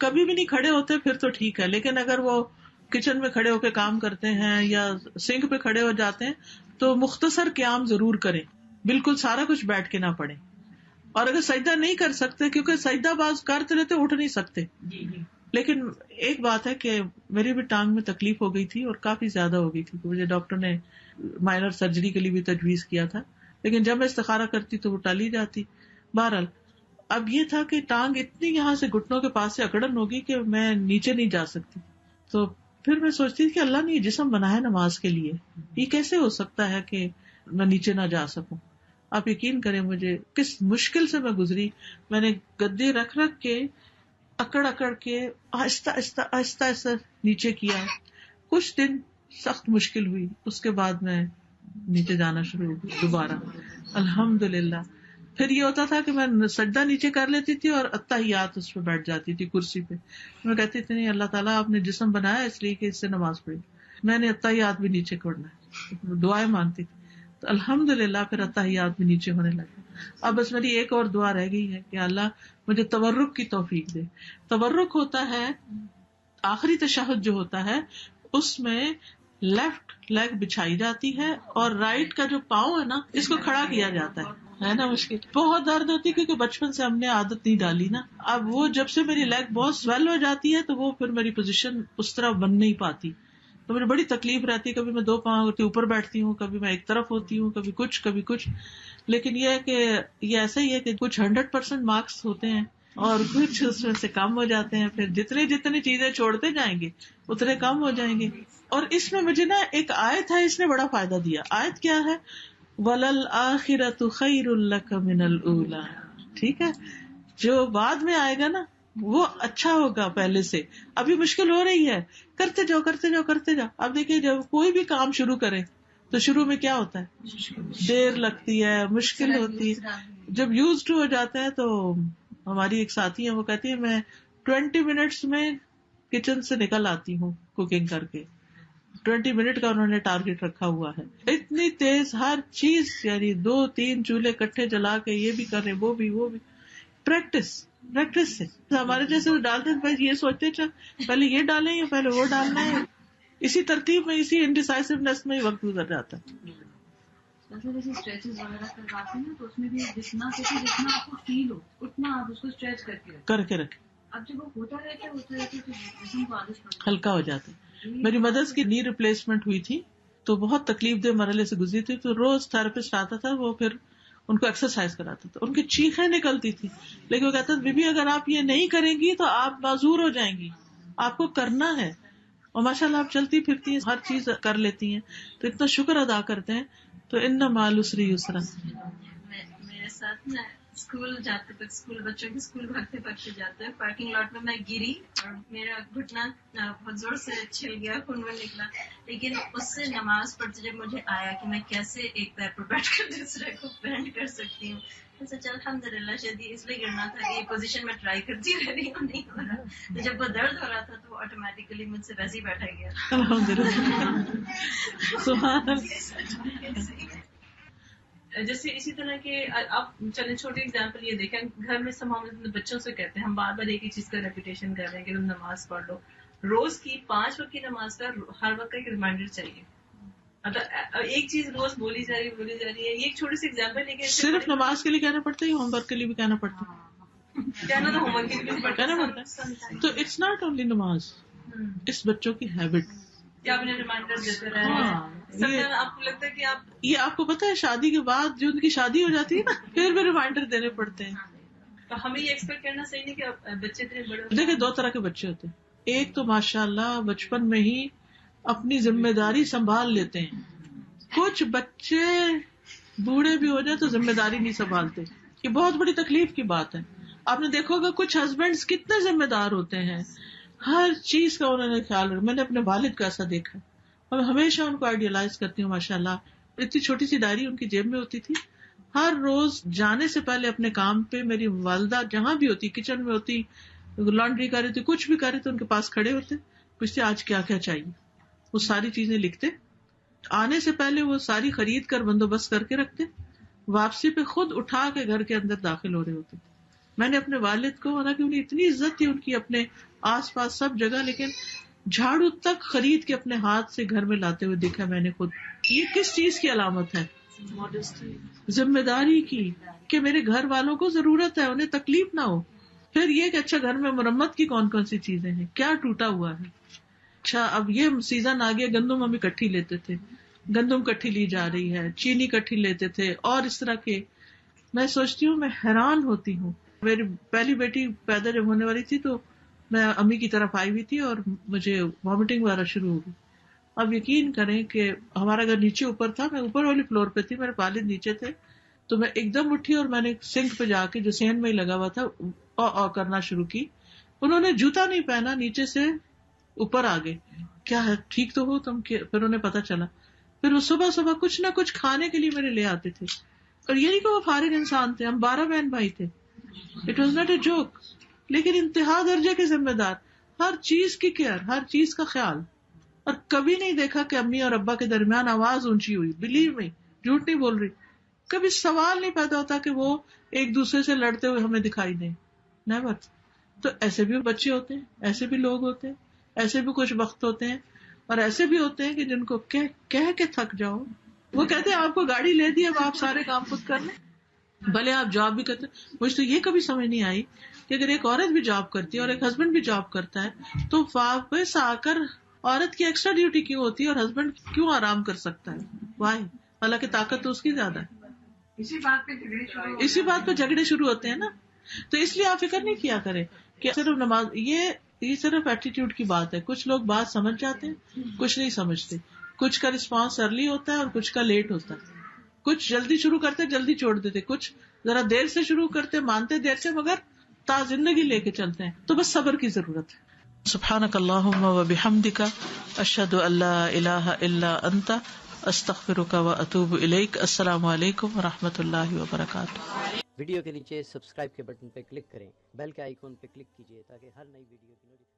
Speaker 1: کبھی بھی نہیں کھڑے ہوتے پھر تو ٹھیک ہے، لیکن اگر وہ کچن میں کھڑے ہو کے کام کرتے ہیں یا سنک پہ کھڑے ہو جاتے ہیں تو مختصر قیام ضرور کریں، بالکل سارا کچھ بیٹھ کے نہ پڑھیں. اور اگر سجدہ نہیں کر سکتے، کیونکہ سجدہ باز کرتے رہتے اٹھ نہیں سکتے. لیکن ایک بات ہے کہ میری بھی ٹانگ میں تکلیف ہو گئی تھی اور کافی زیادہ ہو گئی تھی، مجھے ڈاکٹر نے مائنر سرجری کے لیے بھی تجویز کیا تھا، لیکن جب میں استخارہ کرتی تو وہ ٹل ہی جاتی. بہرحال اب یہ تھا کہ ٹانگ اتنی یہاں سے گھٹنوں کے پاس سے اکڑن ہوگی کہ میں نیچے نہیں جا سکتی. تو پھر میں سوچتی تھی کہ اللہ نے یہ جسم بنایا نماز کے لیے، یہ کیسے ہو سکتا ہے کہ میں نیچے نہ جا سکوں. آپ یقین کریں مجھے کس مشکل سے میں گزری. میں نے گدے رکھ رکھ کے اکڑ اکڑ کے آہستہ آہستہ آہستہ آہستہ نیچے کیا. کچھ دن سخت مشکل ہوئی، اس کے بعد میں نیچے جانا شروع ہو گئی دوبارہ الحمدللہ. پھر یہ ہوتا تھا کہ میں سجدہ نیچے کر لیتی تھی اور اتحیات اس پہ بیٹھ جاتی تھی کرسی پہ. میں کہتی تھی نہیں اللہ تعالیٰ آپ نے جسم بنایا اس لیے کہ اس سے نماز پڑھی، میں نے اتحیات بھی نیچے کرنا ہے، دعائیں مانگتی تھی. تو الحمدللہ پھر اتحیات بھی نیچے ہونے لگے. اب بس میری ایک اور دعا رہ گئی ہے کہ اللہ مجھے تورک کی توفیق دے. تورک ہوتا ہے آخری تشہد جو ہوتا ہے اس میں لیفٹ لیگ بچھائی جاتی ہے اور رائٹ کا جو پاؤں ہے نا اس کو کھڑا کیا جاتا ہے نا. مشکل بہت درد ہوتی ہے کیونکہ بچپن سے ہم نے عادت نہیں ڈالی نا. اب وہ جب سے میری لیگ بہت سویل ہو جاتی ہے تو وہ پھر میری پوزیشن اس طرح بن نہیں پاتی، تو مجھے بڑی تکلیف رہتی ہے. کبھی میں دو پاؤں کے اوپر بیٹھتی ہوں، کبھی میں ایک طرف ہوتی ہوں، کبھی کچھ کبھی کچھ. لیکن یہ ہے کہ یہ ایسا ہی ہے کہ کچھ 100% مارکس ہوتے ہیں اور کچھ اس میں سے کم ہو جاتے ہیں. پھر جتنی چیزیں چھوڑتے جائیں گے اتنے کم ہو جائیں گے. اور اس میں مجھے نا ایک آیت ہے، اس نے بڑا فائدہ دیا. آیت کیا ہے؟ وَلَلْآخِرَةُ خَيْرٌ لَكَ مِنَ الْأُولَىٰ. ٹھیک ہے، جو بعد میں آئے گا نا وہ اچھا ہوگا پہلے سے. ابھی مشکل ہو رہی ہے، کرتے جاؤ کرتے جاؤ کرتے جاؤ. اب دیکھیے جب کوئی بھی کام شروع کرے تو شروع میں کیا ہوتا ہے؟ دیر لگتی ہے، مشکل ہوتی ہے. جب یوز ٹو ہو جاتا ہے تو ہماری ایک ساتھی ہے وہ کہتی ہے میں 20 منٹس میں کچن سے نکل آتی ہوں کوکنگ کر کے. 20 منٹ کا انہوں نے ٹارگیٹ رکھا ہوا ہے. اتنی تیز ہر چیز، یعنی 2-3 چولہے کٹھے جلا کے یہ بھی کر رہے وہ بھی. پریکٹس سے ہمارے جیسے وہ ڈالتے ہیں یہ سوچتے پہلے یہ ڈالیں یا پہلے وہ ڈالنا ہے. اسی ترتیب میں اسی انڈیسائسونیس میں ہی وقت گزر جاتا ہے.
Speaker 2: جیسے اسٹریچز وغیرہ کرواتے ہیں تو اس میں بھی جتنا آپ کو فیل ہو اتنا آپ اس کو اسٹریچ کر کے
Speaker 1: رکھیں.
Speaker 2: اب جب وہ ہوتا رہتا ہے تو جسم کو عادت پڑتا ہے،
Speaker 1: ہلکا ہو جاتا ہے. میری مدرس کی نی ریپلیسمنٹ ہوئی تھی تو بہت تکلیف دہ مرحلے سے گزری تھی. تو روز تھراپسٹ آتا تھا، وہ پھر ان کو ایکسرسائز کراتا تھا. ان کی چیخیں نکلتی تھی لیکن وہ کہتا تھا بی اگر آپ یہ نہیں کریں گی تو آپ معذور ہو جائیں گی، آپ کو کرنا ہے. اور ماشاء اللہ آپ چلتی پھرتی ہیں، ہر چیز کر لیتی ہیں، تو اتنا شکر ادا کرتے ہیں. تو ان مع العسر یسرا.
Speaker 2: میرے ساتھ نا اسکول جاتے تک بچوں کے اسکول بھاگتے جاتے ہیں، پارکنگ لاٹ میں میں گری اور میرا گھٹنا بہت زور سے چھل گیا، خون نکلا. لیکن اس سے نماز پڑھتے جب مجھے آیا کہ میں کیسے ایک پیر پر بیٹھ کر دوسرے کو بینڈ کر سکتی ہوں، سچ الحمدللہ شدید اس لیے گرنا تھا کہ یہ پوزیشن میں ٹرائی کرتی رہی ہوں، نہیں ہو رہا. تو جب وہ درد ہو رہا تھا تو وہ آٹومیٹیکلی مجھ سے ویسے ہی بیٹھا گیا.
Speaker 1: الحمدللہ سبحان اللہ.
Speaker 4: جیسے اسی طرح کے آپ چلیں چھوٹی ایگزامپل یہ دیکھیں، گھر میں سب ہم بچوں سے کہتے ہیں، ہم بار بار ایک ہی چیز کا ریپیٹیشن کر رہے ہیں کہ تم نماز پڑھ لو. روز کی 5 وقت کی نماز کا ہر وقت کا ایک ریمائنڈر چاہیے. ایک چیز روز بولی جا رہی ہے. یہ ایک چھوٹی سی ایگزامپل ہے کہ
Speaker 1: صرف نماز کے لیے کہنا پڑتا ہے یا ہوم ورک کے لیے بھی کہنا پڑتا ہے؟
Speaker 4: کہنا تو ہوم ورک کے لیے
Speaker 1: کہنا پڑتا ہے. تو اٹس ناٹ اونلی نماز، اس بچوں کی ہیبٹ
Speaker 4: کیا آپ نے ریمائنڈر دیتے رہے. آپ کو لگتا ہے کہ
Speaker 1: یہ آپ کو پتا ہے شادی کے بعد جو ان کی شادی ہو جاتی ہے نا پھر بھی ریمائنڈر دینے پڑتے ہیں.
Speaker 4: تو ہمیں یہ ایکسپیکٹ کرنا صحیح نہیں کہ بچے اتنے بڑے.
Speaker 1: دیکھیں 2 طرح کے بچے ہوتے ہیں. ایک تو ماشاء اللہ بچپن میں ہی اپنی ذمہ داری سنبھال لیتے ہیں. کچھ بچے بوڑھے بھی ہو جائے تو ذمہ داری نہیں سنبھالتے. یہ بہت بڑی تکلیف کی بات ہے. آپ نے دیکھو گا کچھ ہسبینڈز کتنے ذمہ دار ہوتے ہیں، ہر چیز کا انہوں نے خیال رکھا. میں نے اپنے والد کا ایسا دیکھا اور ہمیشہ ان کو آئیڈیلائز کرتی ہوں. ماشاء اللہ اتنی چھوٹی سی ڈائری ان کی جیب میں ہوتی تھی. ہر روز جانے سے پہلے اپنے کام پہ میری والدہ جہاں بھی ہوتی، کچن میں ہوتی، لانڈری کر رہی تھی، کچھ بھی کر رہے تھے، ان کے پاس کھڑے ہوتے، پوچھتے آج کیا کیا چاہیے. وہ ساری چیزیں لکھتے، آنے سے پہلے وہ ساری خرید کر بندوبست کر کے رکھتے واپسی پہ خود اٹھا کے گھر کے اندر داخل ہو رہے ہوتے تھے. میں نے اپنے والد کو، حالانکہ انہیں اتنی عزت تھی ان کی اپنے آس پاس سب جگہ، لیکن جھاڑو تک خرید کے اپنے ہاتھ سے گھر میں لاتے ہوئے دیکھا میں نے خود. یہ کس چیز کی علامت ہے؟ ذمہ داری کی، کہ میرے گھر والوں کو ضرورت ہے، انہیں تکلیف نہ ہو. پھر یہ کہ اچھا گھر میں مرمت کی کون کون سی چیزیں ہیں، کیا ٹوٹا ہوا ہے. اچھا اب یہ سیزن آ گیا، گندم ہم اکٹھی لیتے تھے، گندم کٹھی لی جا رہی ہے، چینی کٹھی لیتے تھے، اور اس طرح کے. میں سوچتی ہوں، میں حیران ہوتی ہوں. میری پہلی بیٹی پیدا جب ہونے والی تھی تو میں امی کی طرف آئی ہوئی تھی اور مجھے وامٹنگ وغیرہ شروع ہو گئی. اب یقین کریں کہ ہمارا گھر نیچے اوپر تھا، میں اوپر والی فلور پہ تھی، میرے والد نیچے تھے. تو میں ایک دم اٹھی اور میں نے سنک پہ جا کے جو سین میں ہی لگا ہوا تھا او کرنا شروع کی. انہوں نے جوتا نہیں پہنا، نیچے سے اوپر آ گئے. کیا ہے، ٹھیک تو ہو تم؟ پھر انہیں پتا چلا. پھر وہ صبح صبح کچھ نہ کچھ کھانے کے لیے میرے لے آتے تھے. اور یہ نہیں کہ وہ فارغ انسان تھے، ہم 12 بہن بھائی تھے. It was not a joke. لیکن انتہا درجے کے ذمہ دار، ہر چیز کی کیئر، ہر چیز کا خیال. اور کبھی نہیں دیکھا کہ امی اور ابا کے درمیان آواز اونچی ہوئی. بلیو میں، جھوٹ نہیں بول رہی. کبھی سوال نہیں پیدا ہوتا کہ وہ ایک دوسرے سے لڑتے ہوئے ہمیں دکھائی دیں. نیور. تو ایسے بھی بچے ہوتے ہیں، ایسے بھی لوگ ہوتے ہیں، ایسے بھی کچھ وقت ہوتے ہیں، اور ایسے بھی ہوتے ہیں کہ جن کو کہہ کے تھک جاؤ. وہ کہتے ہیں آپ کو گاڑی لے دی، اب آپ سارے کام خود کر لیں، بھلے آپ جاب بھی کرتے. مجھے تو یہ کبھی سمجھ نہیں آئی کہ اگر ایک عورت بھی جاب کرتی ہے اور ایک ہسبینڈ بھی جاب کرتا ہے تو واپس آ کر عورت کی ایکسٹرا ڈیوٹی کیوں ہوتی ہے اور ہسبینڈ کیوں آرام کر سکتا ہے؟ وائی؟ حالانکہ طاقت تو اس کی زیادہ ہے. اسی بات پہ جھگڑے شروع ہوتے ہیں نا. تو اس لیے آپ فکر نہیں کیا کریں کہ صرف نماز، یہ صرف ایٹیٹیوڈ کی بات ہے. کچھ لوگ بات سمجھ جاتے ہیں، کچھ نہیں سمجھتے. کچھ کا رسپانس ارلی ہوتا ہے اور کچھ کا لیٹ ہوتا ہے. کچھ جلدی شروع کرتے جلدی چھوڑ دیتے، کچھ ذرا دیر سے شروع کرتے، مانتے دیر سے، مگر تا زندگی لے کے چلتے ہیں. تو بس صبر کی ضرورت ہے. سبحانک اللہم و بحمدک، اشہد ان لا الہ الا انت، استغفرک و اتوب الیک. السلام علیکم و رحمۃ اللہ وبرکاتہ.
Speaker 5: ویڈیو کے نیچے سبسکرائب کے بٹن پہ کلک کریں، بیل کے آئیکن پہ کلک کیجیے تاکہ ہر نئی ویڈیو کی نوٹیفیکیشن